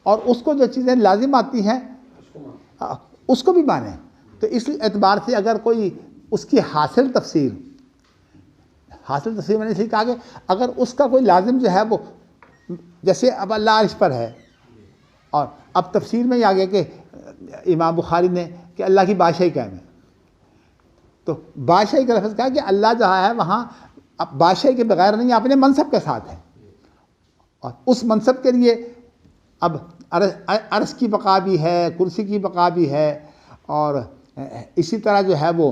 اور اس کو جو چیزیں لازم آتی ہیں اس کو بھی مانیں۔ تو اس اعتبار سے اگر کوئی اس کی حاصل تفسیر میں نے اس لیے کہا کہ اگر اس کا کوئی لازم جو ہے وہ جیسے اب اللہ عرش پر ہے، اور اب تفسیر میں یہ آ گیا کہ امام بخاری نے کہ اللہ کی بادشاہی قائم ہے، تو بادشاہی کا لفظ کہا کہ اللہ جہاں ہے وہاں اب بادشاہی کے بغیر نہیں، اپنے منصب کے ساتھ ہے، اور اس منصب کے لیے اب عرش کی بقا بھی ہے، کرسی کی بقا بھی ہے، اور اسی طرح جو ہے وہ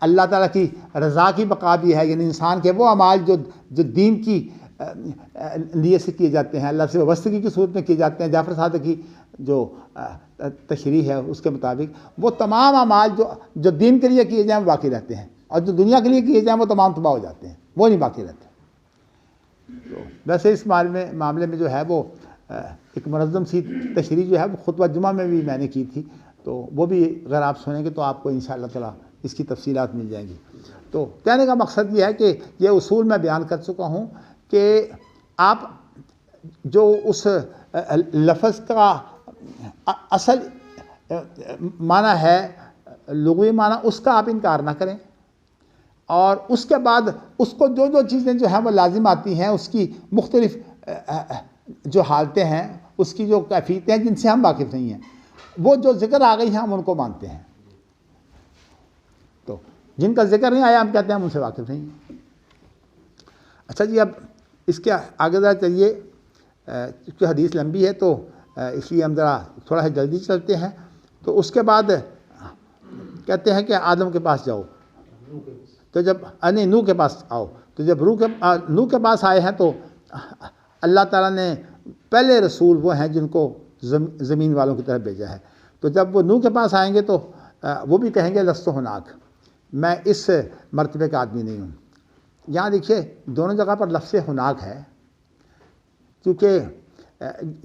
اللہ تعالیٰ کی رضا کی بقا بھی ہے، یعنی انسان کے وہ اعمال جو دین کی لیے سے کیے جاتے ہیں، اللہ سے وابستگی کی صورت میں کیے جاتے ہیں، جعفر صادق کی جو تشریح ہے اس کے مطابق وہ تمام اعمال جو دین کے لیے کیے جائیں وہ باقی رہتے ہیں، اور جو دنیا کے لیے کیے جائیں وہ تمام تباہ ہو جاتے ہیں، وہ نہیں باقی رہتے۔ تو ویسے اس معاملے میں جو ہے وہ ایک منظم سی تشریح جو ہے وہ خطبہ جمعہ میں بھی میں نے کی تھی، تو وہ بھی اگر آپ سنیں گے تو آپ کو انشاءاللہ تعالیٰ اس کی تفصیلات مل جائیں گی۔ تو کہنے کا مقصد یہ ہے کہ یہ اصول میں بیان کر چکا ہوں کہ آپ جو اس لفظ کا اصل معنی ہے، لغوی معنی، اس کا آپ انکار نہ کریں، اور اس کے بعد اس کو جو چیزیں جو ہیں وہ لازم آتی ہیں، اس کی مختلف جو حالتیں ہیں، اس کی جو کیفیتیں ہیں جن سے ہم واقف نہیں ہیں، وہ جو ذکر آ گئی ہیں ہم ان کو مانتے ہیں، تو جن کا ذکر نہیں آیا ہم کہتے ہیں ہم ان سے واقف نہیں ہیں۔ اچھا جی، اب اس کے آگے ذرا چلیے، کیونکہ حدیث لمبی ہے تو اس لیے ہم ذرا تھوڑا سا جلدی چلتے ہیں۔ تو اس کے بعد کہتے ہیں کہ آدم کے پاس جاؤ، تو جب نوح کے پاس آؤ، تو جب نوح کے پاس آئے ہیں تو اللہ تعالیٰ نے پہلے رسول وہ ہیں جن کو زمین والوں کی طرف بھیجا ہے، تو جب وہ نوح کے پاس آئیں گے تو وہ بھی کہیں گے لست ہناک، میں اس مرتبے کا آدمی نہیں ہوں۔ یہاں دیکھیے دونوں جگہ پر لفظ ہناک ہے، کیونکہ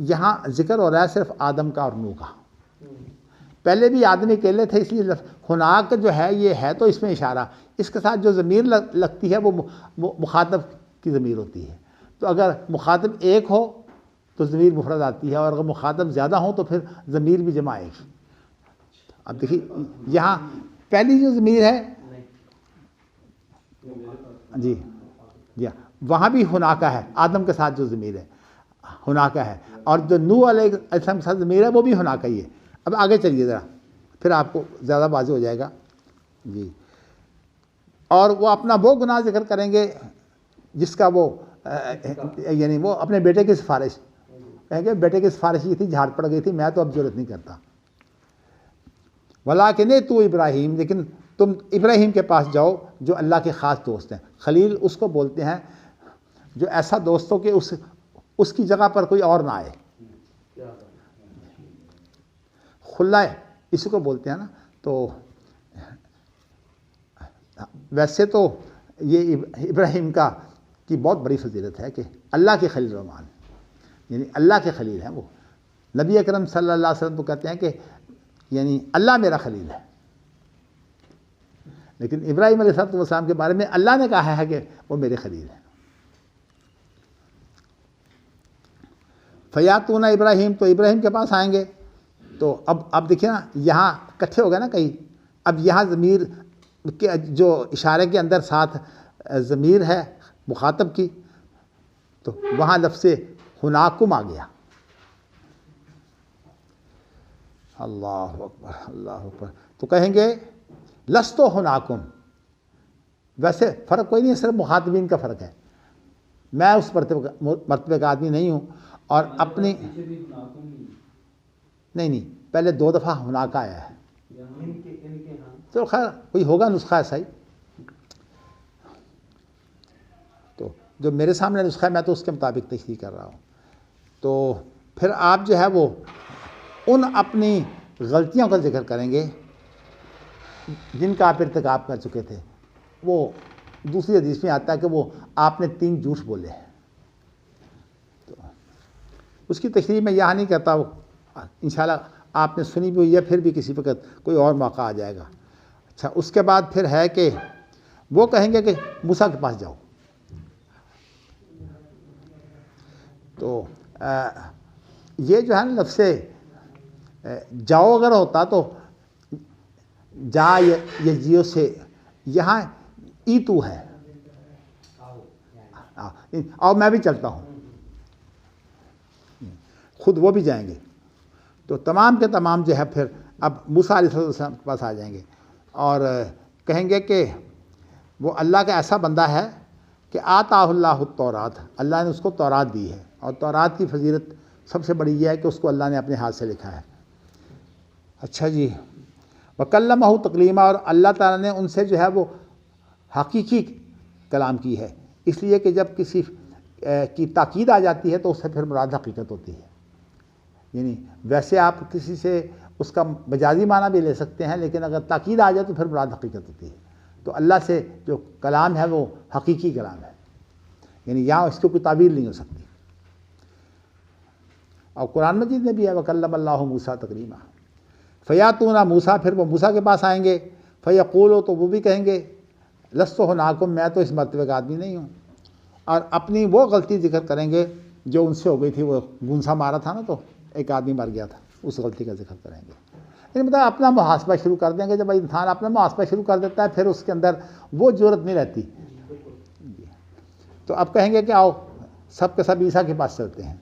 یہاں ذکر ہو رہا ہے صرف آدم کا اور نوح کا، پہلے بھی آدمی اکیلے تھے، اس لیے ہناک جو ہے یہ ہے تو اس میں اشارہ، اس کے ساتھ جو ضمیر لگتی ہے وہ مخاطب کی ضمیر ہوتی ہے، تو اگر مخاطب ایک ہو تو ضمیر مفرد آتی ہے، اور اگر مخاطب زیادہ ہوں تو پھر ضمیر بھی جمع آئے گی۔ اب دیکھیے یہاں پہلی جو ضمیر ہے جی وہاں بھی ہناکا ہے، آدم کے ساتھ جو ضمیر ہے ہناکا ہے، اور جو نوح علیہ السلام کے ساتھ ضمیر ہے وہ بھی ہناکا ہی ہے۔ اب آگے چلیے ذرا، پھر آپ کو زیادہ واضح ہو جائے گا جی۔ اور وہ اپنا وہ گناہ ذکر کریں گے جس کا وہ یعنی وہ اپنے بیٹے کی سفارش کہیں گے، بیٹے کی سفارش یہ تھی، جھاڑ پڑ گئی تھی، میں تو اب ضرورت نہیں کرتا۔ ولیکن تو ابراہیم، لیکن تم ابراہیم کے پاس جاؤ جو اللہ کے خاص دوست ہیں۔ خلیل اس کو بولتے ہیں جو ایسا دوست ہو کہ اس کی جگہ پر کوئی اور نہ آئے، خلا اسی کو بولتے ہیں نا۔ تو ویسے تو یہ ابراہیم کی بہت بڑی فضیلت ہے کہ اللہ کے خلیل الرحمن، یعنی اللہ کے خلیل ہیں وہ۔ نبی اکرم صلی اللہ علیہ وسلم کو کہتے ہیں کہ یعنی اللہ میرا خلیل ہے، لیکن ابراہیم علیہ السلام کے بارے میں اللہ نے کہا ہے کہ وہ میرے خلیل ہیں۔ فیاتون ابراہیم، تو ابراہیم کے پاس آئیں گے، تو اب دیکھیں نا یہاں اکٹھے ہو گئے نا کئی، اب یہاں ضمیر کے جو اشارے کے اندر ساتھ ضمیر ہے مخاطب کی، تو وہاں لفظ ہناکم آ گیا۔ اللہ اکبر اللہ اکبر، تو کہیں گے لستو ہناکم، ویسے فرق کوئی نہیں، صرف مخاطبین کا فرق ہے، میں اس مرتبے کا آدمی نہیں ہوں، اور اپنی نہیں پہلے 2 دفعہ ہناکا آیا ہے، تو خیر کوئی ہوگا نسخہ ایسا ہی، تو جو میرے سامنے نسخہ ہے میں تو اس کے مطابق تشریح کر رہا ہوں۔ تو پھر آپ جو ہے وہ ان اپنی غلطیوں کا ذکر کریں گے جن کا آپ ارتکاب کر چکے تھے۔ وہ دوسری حدیث میں آتا ہے کہ وہ آپ نے 3 جھوٹ بولے ہیں، تو اس کی تشریح میں یہاں نہیں کرتا، وہ انشاءاللہ آپ نے سنی بھی ہوئی ہے، پھر بھی کسی وقت کوئی اور موقع آ جائے گا۔ اچھا، اس کے بعد پھر ہے کہ وہ کہیں گے کہ موسیٰ کے پاس جاؤ، تو یہ جو ہے نا لفظ جاؤ اگر ہوتا تو جا یا جیو سے یہاں ایتو ہے، اور میں بھی چلتا ہوں، خود وہ بھی جائیں گے، تو تمام کے تمام جو ہے پھر اب موسیٰ علیہ السلام کے پاس آ جائیں گے، اور کہیں گے کہ وہ اللہ کا ایسا بندہ ہے کہ آتا اللہ التورات، اللہ نے اس کو تورات دی ہے، اور تورات کی فضیلت سب سے بڑی یہ ہے کہ اس کو اللہ نے اپنے ہاتھ سے لکھا ہے۔ اچھا جی، وکلمہ تکلیما، اور اللہ تعالیٰ نے ان سے جو ہے وہ حقیقی کلام کی ہے، اس لیے کہ جب کسی کی تاکید آ جاتی ہے تو اس سے پھر مراد حقیقت ہوتی ہے۔ یعنی ویسے آپ کسی سے اس کا مجازی معنی بھی لے سکتے ہیں، لیکن اگر تاکید آ جائے تو پھر مراد حقیقت ہوتی ہے۔ تو اللہ سے جو کلام ہے وہ حقیقی کلام ہے، یعنی یہاں اس کی کوئی تعبیر نہیں ہو سکتی۔ اور قرآن مجید میں بھی ہے وکلم اللہ موسیٰ تکلیما، فیاتون موسیٰ، پھر وہ موسیٰ کے پاس آئیں گے، فیقولو، تو وہ بھی کہیں گے لست ہناکم، میں تو اس مرتبے کا آدمی نہیں ہوں، اور اپنی وہ غلطی ذکر کریں گے جو ان سے ہو گئی تھی، وہ گونسا مارا تھا نا تو ایک آدمی مر گیا تھا، اس غلطی کا ذکر کریں گے۔ یعنی مطلب اپنا محاسبہ شروع کر دیں گے۔ جب انسان اپنا محاسبہ شروع کر دیتا ہے پھر اس کے اندر وہ جرأت نہیں رہتی۔ تو اب کہیں گے کہ آؤ سب کے سب عیسیٰ کے پاس چلتے ہیں،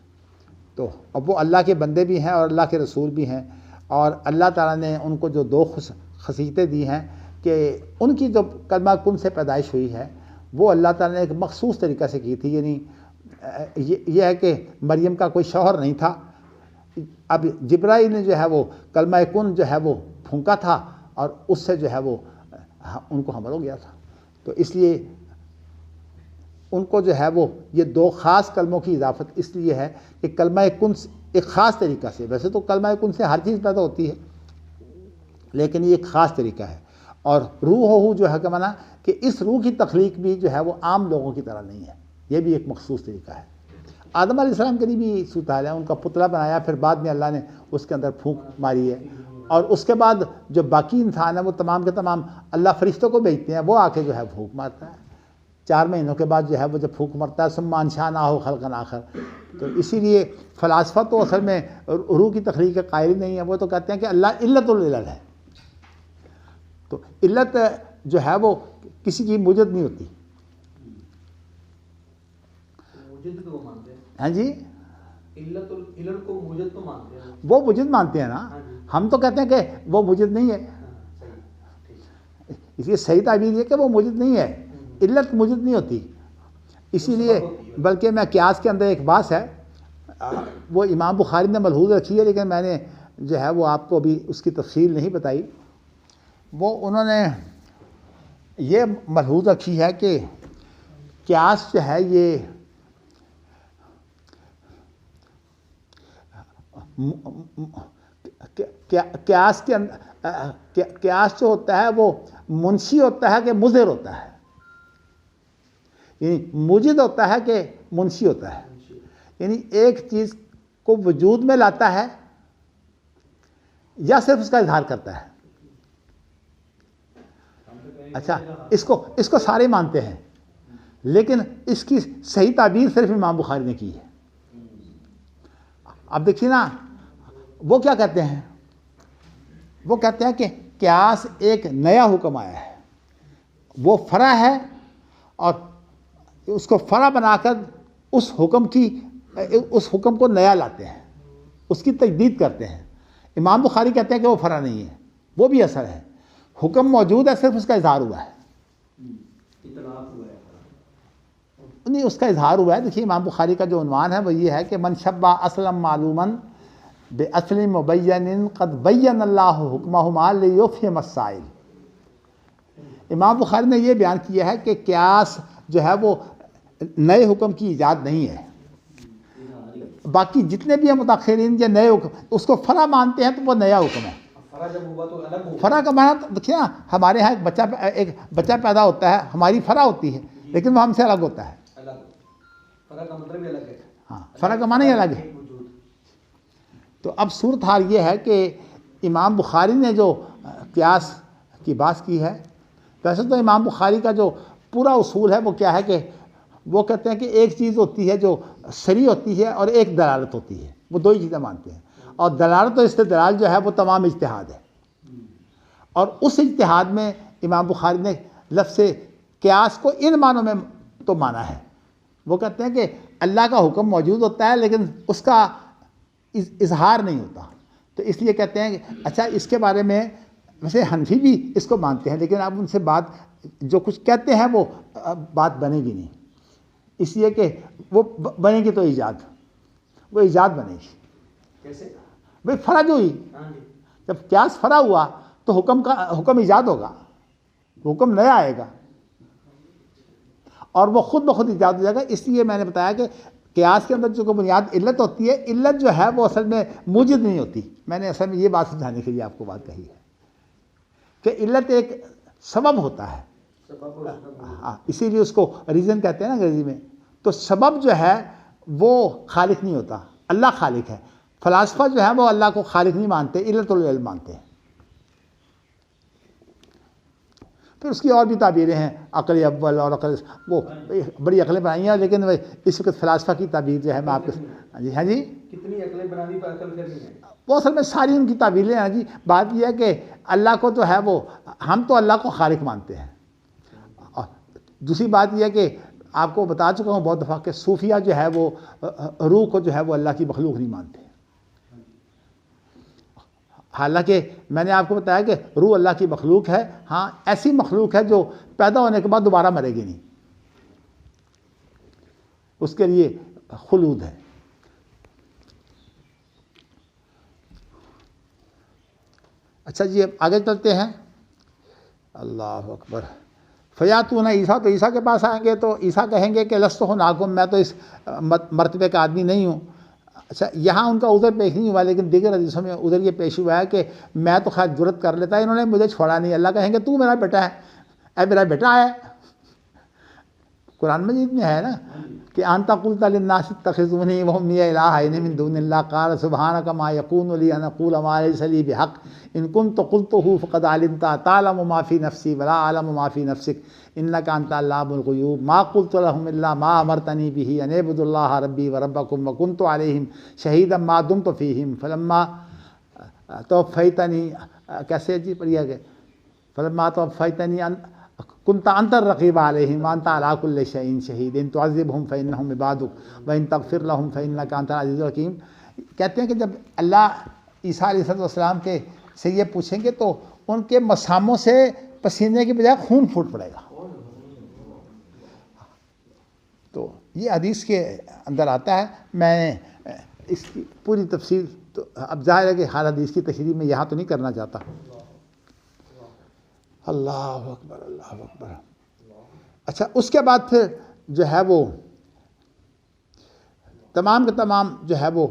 تو اب وہ اللہ کے بندے بھی ہیں اور اللہ کے رسول بھی ہیں، اور اللہ تعالیٰ نے ان کو جو دو خصیصتیں دی ہیں کہ ان کی جو کلمہ کن سے پیدائش ہوئی ہے وہ اللہ تعالیٰ نے ایک مخصوص طریقہ سے کی تھی۔ یعنی یہ ہے کہ مریم کا کوئی شوہر نہیں تھا، اب جبرائیل نے جو ہے وہ کلمہ کن جو ہے وہ پھونکا تھا اور اس سے جو ہے وہ ان کو حمل ہو گیا تھا۔ تو اس لیے ان کو جو ہے وہ یہ دو خاص کلموں کی اضافت اس لیے ہے کہ کلمہ کن ایک خاص طریقہ سے، ویسے تو کلمہ کن سے ہر چیز پیدا ہوتی ہے لیکن یہ ایک خاص طریقہ ہے۔ اور روح ہو جو ہے کہ مانا کہ اس روح کی تخلیق بھی جو ہے وہ عام لوگوں کی طرح نہیں ہے، یہ بھی ایک مخصوص طریقہ ہے۔ آدم علیہ السلام کے لیے بھی صورتحال ہے، ان کا پتلا بنایا، پھر بعد میں اللہ نے اس کے اندر پھونک ماری ہے، اور اس کے بعد جو باقی انسان ہیں وہ تمام کے تمام اللہ فرشتوں کو بھیجتے ہیں، وہ آ کے جو ہے پھونک مارتا ہے 4 مہینوں کے بعد جو ہے وہ جب پھونک مرتا ہے ثم انشأناہ خلقا آخر۔ تو اسی لیے فلاسفہ تو اصل میں روح کی تخلیق کے قائل ہی نہیں ہے، وہ تو کہتے ہیں کہ اللہ علت العلل ہے، تو علت جو ہے وہ کسی کی موجد نہیں ہوتی۔ موجد تو وہ مانتے ہیں، ہاں جی، علت العلل کو موجد تو مانتے ہیں، وہ موجد مانتے ہیں نا، ہم تو کہتے ہیں کہ وہ موجد نہیں ہے، اس لیے صحیح تعبیر یہ کہ وہ موجد نہیں ہے، علت موجد نہیں ہوتی۔ اسی لیے بلکہ میں قیاس کے اندر ایک بات ہے وہ امام بخاری نے ملحوظ رکھی ہے، لیکن میں نے جو ہے وہ آپ کو ابھی اس کی تفصیل نہیں بتائی۔ وہ انہوں نے یہ ملحوظ رکھی ہے کہ قیاس جو ہے یہ قیاس کے اندر قیاس جو ہوتا ہے وہ منشی ہوتا ہے کہ مضر ہوتا ہے، یعنی موجد ہوتا ہے کہ منشی ہوتا ہے، یعنی ایک چیز کو وجود میں لاتا ہے یا صرف اس کا اظہار کرتا ہے۔ اچھا، اس کو سارے مانتے ہیں، لیکن اس کی صحیح تعبیر صرف امام بخاری نے کی ہے۔ اب دیکھیے نا وہ کیا کہتے ہیں، وہ کہتے ہیں کہ قیاس ایک نیا حکم آیا ہے، وہ فرع ہے اور اس کو فرع بنا کر اس حکم کو نیا لاتے ہیں، اس کی تجدید کرتے ہیں۔ امام بخاری کہتے ہیں کہ وہ فرع نہیں ہے، وہ بھی اثر ہے، حکم موجود ہے، صرف اس کا اظہار ہوا ہے، اطلاق ہوا ہے۔ نہیں اس کا اظہار ہوا ہے۔ دیکھیے امام بخاری کا جو عنوان ہے وہ یہ ہے کہ من شبہ اصلا معلوما باصل مبین قد بین اللہ حکمہما لیفہم السائل۔ امام بخاری نے یہ بیان کیا ہے کہ قیاس جو ہے وہ نئے حکم کی ایجاد نہیں ہے، باقی جتنے بھی ہیں متاخرین یہ نئے حکم اس کو فرع مانتے ہیں تو وہ نیا حکم ہے۔ فرع جب ہوا تو الگ ہوا، فرع کا معنی دیکھیے نا، ہمارے ہاں ایک بچہ پیدا ہوتا ہے، ہماری فرع ہوتی ہے لیکن وہ ہم سے الگ ہوتا ہے۔ الگ فرع کا مطلب بھی الگ ہے، ہاں، فرع کا معنی ہی الگ ہے۔ تو اب صورتحال یہ ہے کہ امام بخاری نے جو قیاس کی بات کی ہے، ویسے تو امام بخاری کا جو پورا اصول ہے وہ کیا ہے کہ وہ کہتے ہیں کہ ایک چیز ہوتی ہے جو صریح ہوتی ہے اور ایک دلالت ہوتی ہے، وہ دو ہی چیزیں مانتے ہیں، اور دلالت و استدلال جو ہے وہ تمام اجتہاد ہے، اور اس اجتہاد میں امام بخاری نے لفظ قیاس کو ان معنوں میں تو مانا ہے۔ وہ کہتے ہیں کہ اللہ کا حکم موجود ہوتا ہے لیکن اس کا اظہار نہیں ہوتا، تو اس لیے کہتے ہیں کہ اچھا اس کے بارے میں ویسے حنفی بھی اس کو مانتے ہیں، لیکن اب ان سے بات جو کچھ کہتے ہیں وہ بات بنے گی نہیں، اس لیے کہ وہ بنے گی تو ایجاد، وہ ایجاد بنے گی. کیسے؟ بھائی فرع جو ہوئی، ہاں جی. جب قیاس فرع ہوا تو حکم ایجاد ہوگا، حکم نیا آئے گا اور وہ خود بخود ایجاد ہو جائے گا. اس لیے میں نے بتایا کہ قیاس کے اندر جو بنیاد علت ہوتی ہے، علت جو ہے وہ اصل میں موجد نہیں ہوتی. میں نے اصل میں یہ بات سمجھانے کے لیے آپ کو بات کہی ہے کہ علت ایک سبب ہوتا ہے. سبب اور سبب. ہاں، اسی لیے اس کو ریزن کہتے ہیں نا انگریزی میں. تو سبب جو ہے وہ خالق نہیں ہوتا، اللہ خالق ہے. فلاسفہ جو ہے وہ اللہ کو خالق نہیں مانتے، علت العلم مانتے ہیں. پھر اس کی اور بھی تعبیریں ہیں، عقل اول اور عقل، وہ بڑی عقلیں بنائی ہیں، لیکن اس وقت فلاسفہ کی تعبیر جو ہے میں آپ کو. ہاں جی کتنی عقلیں بنانی پر عقل کرنی ہے. وہ اصل میں ساری ان کی تعبیریں ہیں جی. بات یہ ہے کہ اللہ کو جو ہے وہ، ہم تو اللہ کو خالق مانتے ہیں. اور دوسری بات یہ ہے کہ آپ کو بتا چکا ہوں بہت دفعہ کہ صوفیہ جو ہے وہ روح کو جو ہے وہ اللہ کی مخلوق نہیں مانتے. حالانکہ میں نے آپ کو بتایا کہ روح اللہ کی مخلوق ہے. ہاں، ایسی مخلوق ہے جو پیدا ہونے کے بعد دوبارہ مرے گی نہیں، اس کے لیے خلود ہے. اچھا جی، اب آگے چلتے ہیں. اللہ اکبر. فیاتون عیسیٰ، تو عیسیٰ کے پاس آئیں گے تو عیسیٰ کہیں گے کہ لست ہناکم، میں تو اس مرتبے کا آدمی نہیں ہوں. اچھا، یہاں ان کا عذر پیش نہیں ہوا، لیکن دیگر حدیثوں میں عذر یہ پیش ہوا ہے کہ میں تو خیر جرت کر لیتا، انہوں نے مجھے چھوڑا نہیں. اللہ کہیں گے تو میرا بیٹا ہے، اے میرا بیٹا ہے. قرآن مجید میں ہے نا کہ انت قلت للناس اتخذونی وامي الہین من دون اللہ قال سبحانک ما یکون لی ان اقول ما لیس لی بحق ان كنت قلته فقد علمت تعلم ما فی نفسی ولا اعلم ما فی نفسک انک انت علام الغیوب ما قلت لهم الا ما امرتنی به ان اعبدوا اللہ ربی وربکم وکنت علیہم شہیدا ما دمت فیہم فلما توفیتنی، کیسے جی پڑھیے گا، فلما توفیتنی کنت انت الرقیب علیہم وانت علی کل شیء شہید ان تعذبہم فانہم عبادک وان تغفر لہم فانک انت العزیز الحکیم. کہتے ہیں کہ جب اللہ عیسیٰ علیہ السلام کے سے یہ پوچھیں گے تو ان کے مساموں سے پسینے کی بجائے خون پھوٹ پڑے گا. تو یہ حدیث کے اندر آتا ہے. میں اس کی پوری تفصیل تو اب ظاہر ہے کہ ہر حدیث کی تشریح میں یہاں تو نہیں کرنا چاہتا. اللہ اکبر، اللہ اکبر. اچھا، اس کے بعد پھر جو ہے وہ تمام کے تمام جو ہے وہ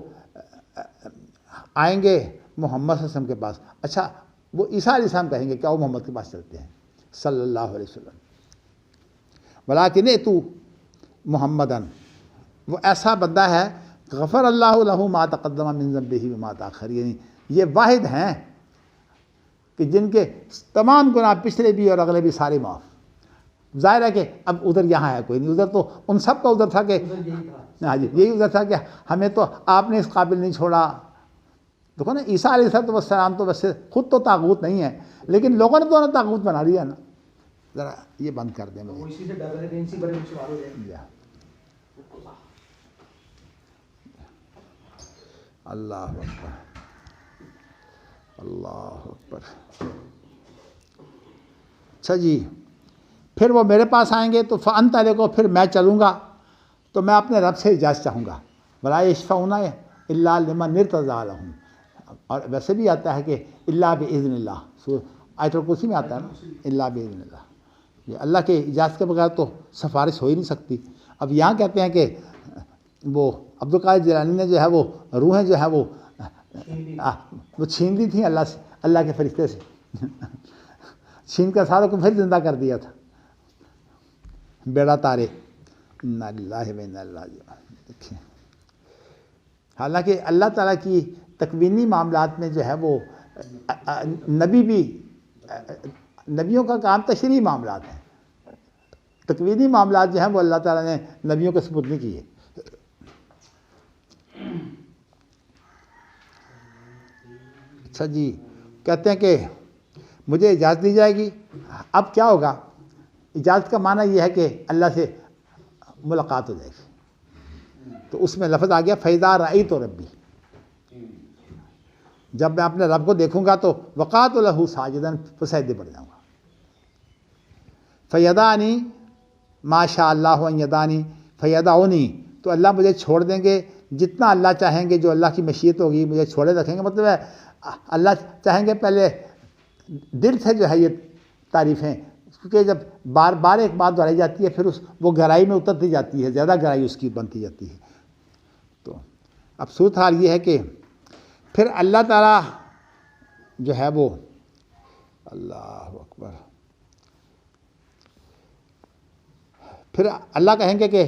آئیں گے محمد صلی اللہ علیہ وسلم کے پاس. اچھا، وہ عیسیٰ علیہ السلام کہیں گے کیا وہ محمد کے پاس چلتے ہیں صلی اللہ علیہ وسلم. ولیکن تو محمدن، وہ ایسا بندہ ہے غفر اللہ لہ ما تقدم من ذنبہ وما تاخر، یعنی یہ واحد ہیں کہ جن کے تمام گناہ پچھلے بھی اور اگلے بھی سارے معاف. ظاہر ہے کہ اب ادھر یہاں ہے کوئی نہیں، ادھر تو ان سب کا ادھر تھا کہ ہاں جی یہی ادھر تھا کہ ہمیں تو آپ نے اس قابل نہیں چھوڑا. دیکھو نا، عیسیٰ علیہ السلام تو ویسے خود تو طاغوت نہیں ہے، لیکن لوگوں نے تو انہیں طاغوت بنا لیا نا. ذرا یہ بند کر دیں وہ مجھے. اسی سے ڈر رہے تھے اسی بارے میں سوال ہو جائے. اللہ اکبر، اللہ اکبر. اچھا جی، پھر وہ میرے پاس آئیں گے تو فانت علیہ کو، پھر میں چلوں گا تو میں اپنے رب سے اجازت چاہوں گا. ولا یشفعون الا لمن ارتضی لهم، اور ویسے بھی آتا ہے کہ الا باذن اللہ، آیت الکرسی میں آتا ہے نا الا باذن اللہ. یہ اللہ کے اجازت کے بغیر تو سفارش ہو ہی نہیں سکتی. اب یہاں کہتے ہیں کہ وہ عبدالقادر جیلانی نے جو ہے وہ روحیں جو ہے وہ چھین لی تھیں اللہ سے، اللہ کے فرشتے سے چھین کر ساروں کو پھر زندہ کر دیا تھا. بیڑا تارے، انا للہ و انا الیہ راجعون. دیکھیں، حالانکہ اللہ تعالیٰ کی تکوینی معاملات میں جو ہے وہ نبی بھی، نبیوں کا کام تشریعی معاملات ہیں. تکوینی معاملات جو ہیں وہ اللہ تعالیٰ نے نبیوں کے سپرد نہیں کیے. اچھا جی، کہتے ہیں کہ مجھے اجازت دی جائے گی. اب کیا ہوگا؟ اجازت کا معنی یہ ہے کہ اللہ سے ملاقات ہو جائے گی. تو اس میں لفظ آ گیا فَإِذَا رَأَيْتُ رَبِّي. جب میں اپنے رب کو دیکھوں گا تو وقعت لہ ساجدن سجدے پڑ جاؤں گا. فیدانی ما شاء اللہ ان یدانی فیدعونی، تو اللہ مجھے چھوڑ دیں گے جتنا اللہ چاہیں گے، جو اللہ کی مشیت ہوگی مجھے چھوڑے رکھیں گے. مطلب ہے اللہ چاہیں گے پہلے دل سے جو ہے یہ تعریفیں، کیونکہ جب بار بار ایک بات دہرائی جاتی ہے پھر وہ گہرائی میں اترتی جاتی ہے، زیادہ گہرائی اس کی بنتی جاتی ہے. تو اب صورتحال یہ ہے کہ پھر اللہ تعالیٰ جو ہے وہ اللہ اکبر، پھر اللہ کہیں گے کہ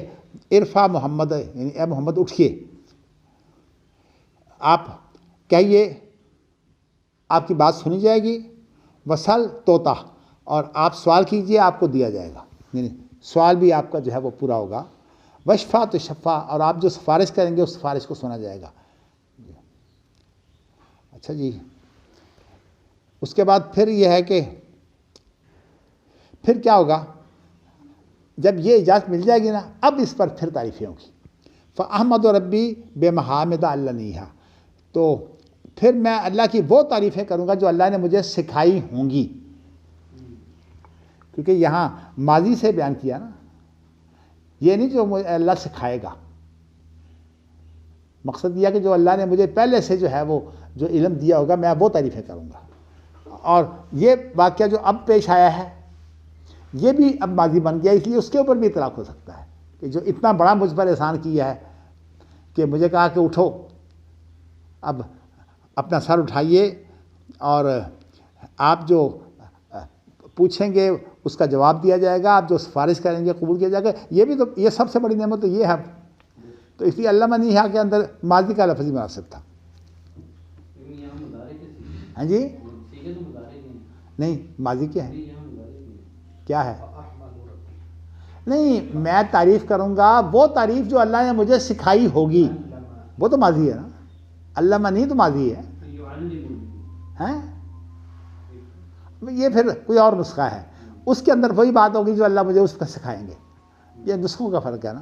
ارفع محمد، یعنی اے محمد اٹھیے، آپ کہیے، آپ کی بات سنی جائے گی. وسل توتا، اور آپ سوال کیجئے آپ کو دیا جائے گا، یعنی سوال بھی آپ کا جو ہے وہ پورا ہوگا. وشفا تو شفا، اور آپ جو سفارش کریں گے اس سفارش کو سنا جائے گا. اچھا جی، اس کے بعد پھر یہ ہے کہ پھر کیا ہوگا جب یہ اجازت مل جائے گی نا، اب اس پر پھر تعریفیں ہوں گی. فاحمد و ربی بے محامد اللہ نیہا، تو پھر میں اللہ کی وہ تعریفیں کروں گا جو اللہ نے مجھے سکھائی ہوں گی. کیونکہ یہاں ماضی سے بیان کیا نا، یہ نہیں جو مجھے اللہ سکھائے گا. مقصد یہ کہ جو اللہ نے مجھے پہلے سے جو ہے وہ جو علم دیا ہوگا میں وہ تعریفیں کروں گا. اور یہ واقعہ جو اب پیش آیا ہے یہ بھی اب ماضی بن گیا، اس لیے اس کے اوپر بھی اطلاق ہو سکتا ہے کہ جو اتنا بڑا مجھ پر احسان کیا ہے کہ مجھے کہا کہ اٹھو، اب اپنا سر اٹھائیے اور آپ جو پوچھیں گے اس کا جواب دیا جائے گا، آپ جو سفارش کریں گے قبول کیا جائے گا. یہ بھی تو یہ سب سے بڑی نعمت تو یہ ہے. تو اس لیے علامہ نیہا کے اندر ماضی کا لفظ ہی مناسب تھا. ہاں جی، نہیں ماضی کیا ہے، کیا ہے؟ نہیں، میں تعریف کروں گا وہ تعریف جو اللہ نے مجھے سکھائی ہوگی، وہ تو ماضی ہے نا. علامہ نہیں تو ماضی ہے. ہیں یہ پھر کوئی اور نسخہ ہے، اس کے اندر وہی بات ہوگی جو اللہ مجھے اس کا سکھائیں گے. یہ نسخوں کا فرق ہے نا.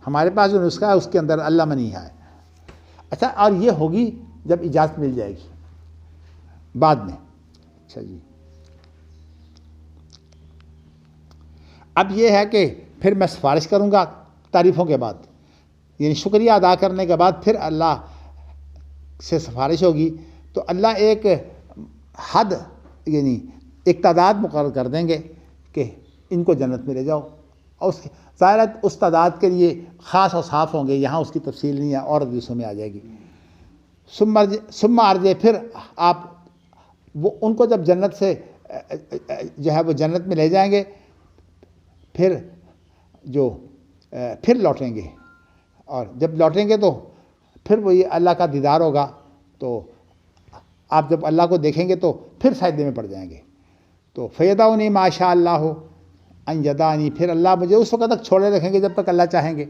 ہمارے پاس جو نسخہ ہے اس کے اندر علامہ نہیں ہے. اچھا، اور یہ ہوگی جب اجازت مل جائے گی بعد میں. اچھا جی، اب یہ ہے کہ پھر میں سفارش کروں گا تعریفوں کے بعد، یعنی شکریہ ادا کرنے کے بعد پھر اللہ سے سفارش ہوگی. تو اللہ ایک حد، یعنی ایک تعداد مقرر کر دیں گے کہ ان کو جنت میں لے جاؤ. اور ظاہر ہے اس تعداد کے لیے خاص اور صاف ہوں گے، یہاں اس کی تفصیل نہیں ہے، اور حدیثوں میں آ جائے گی. ثم ارجع، پھر آپ وہ ان کو جب جنت سے جو ہے وہ جنت میں لے جائیں گے، پھر لوٹیں گے. اور جب لوٹیں گے تو پھر وہی اللہ کا دیدار ہوگا. تو آپ جب اللہ کو دیکھیں گے تو پھر سجدے میں پڑ جائیں گے. تو فیدعونی ما شاء اللہ ان یدانی، پھر اللہ مجھے اس وقت تک چھوڑے رکھیں گے جب تک اللہ چاہیں گے.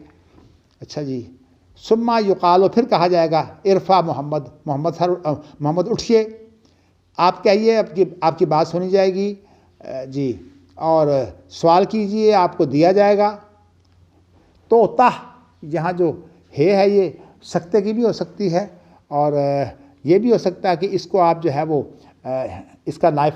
اچھا جی، ثم یقال، پھر کہا جائے گا ارفع محمد اٹھیے، آپ کہیے، آپ کی بات سنی جائے گی جی، اور سوال کیجئے آپ کو دیا جائے گا. تو یہاں جو ہے یہ سکتے کی بھی ہو سکتی ہے، اور یہ بھی ہو سکتا ہے کہ اس کو آپ جو ہے وہ اس کا نائب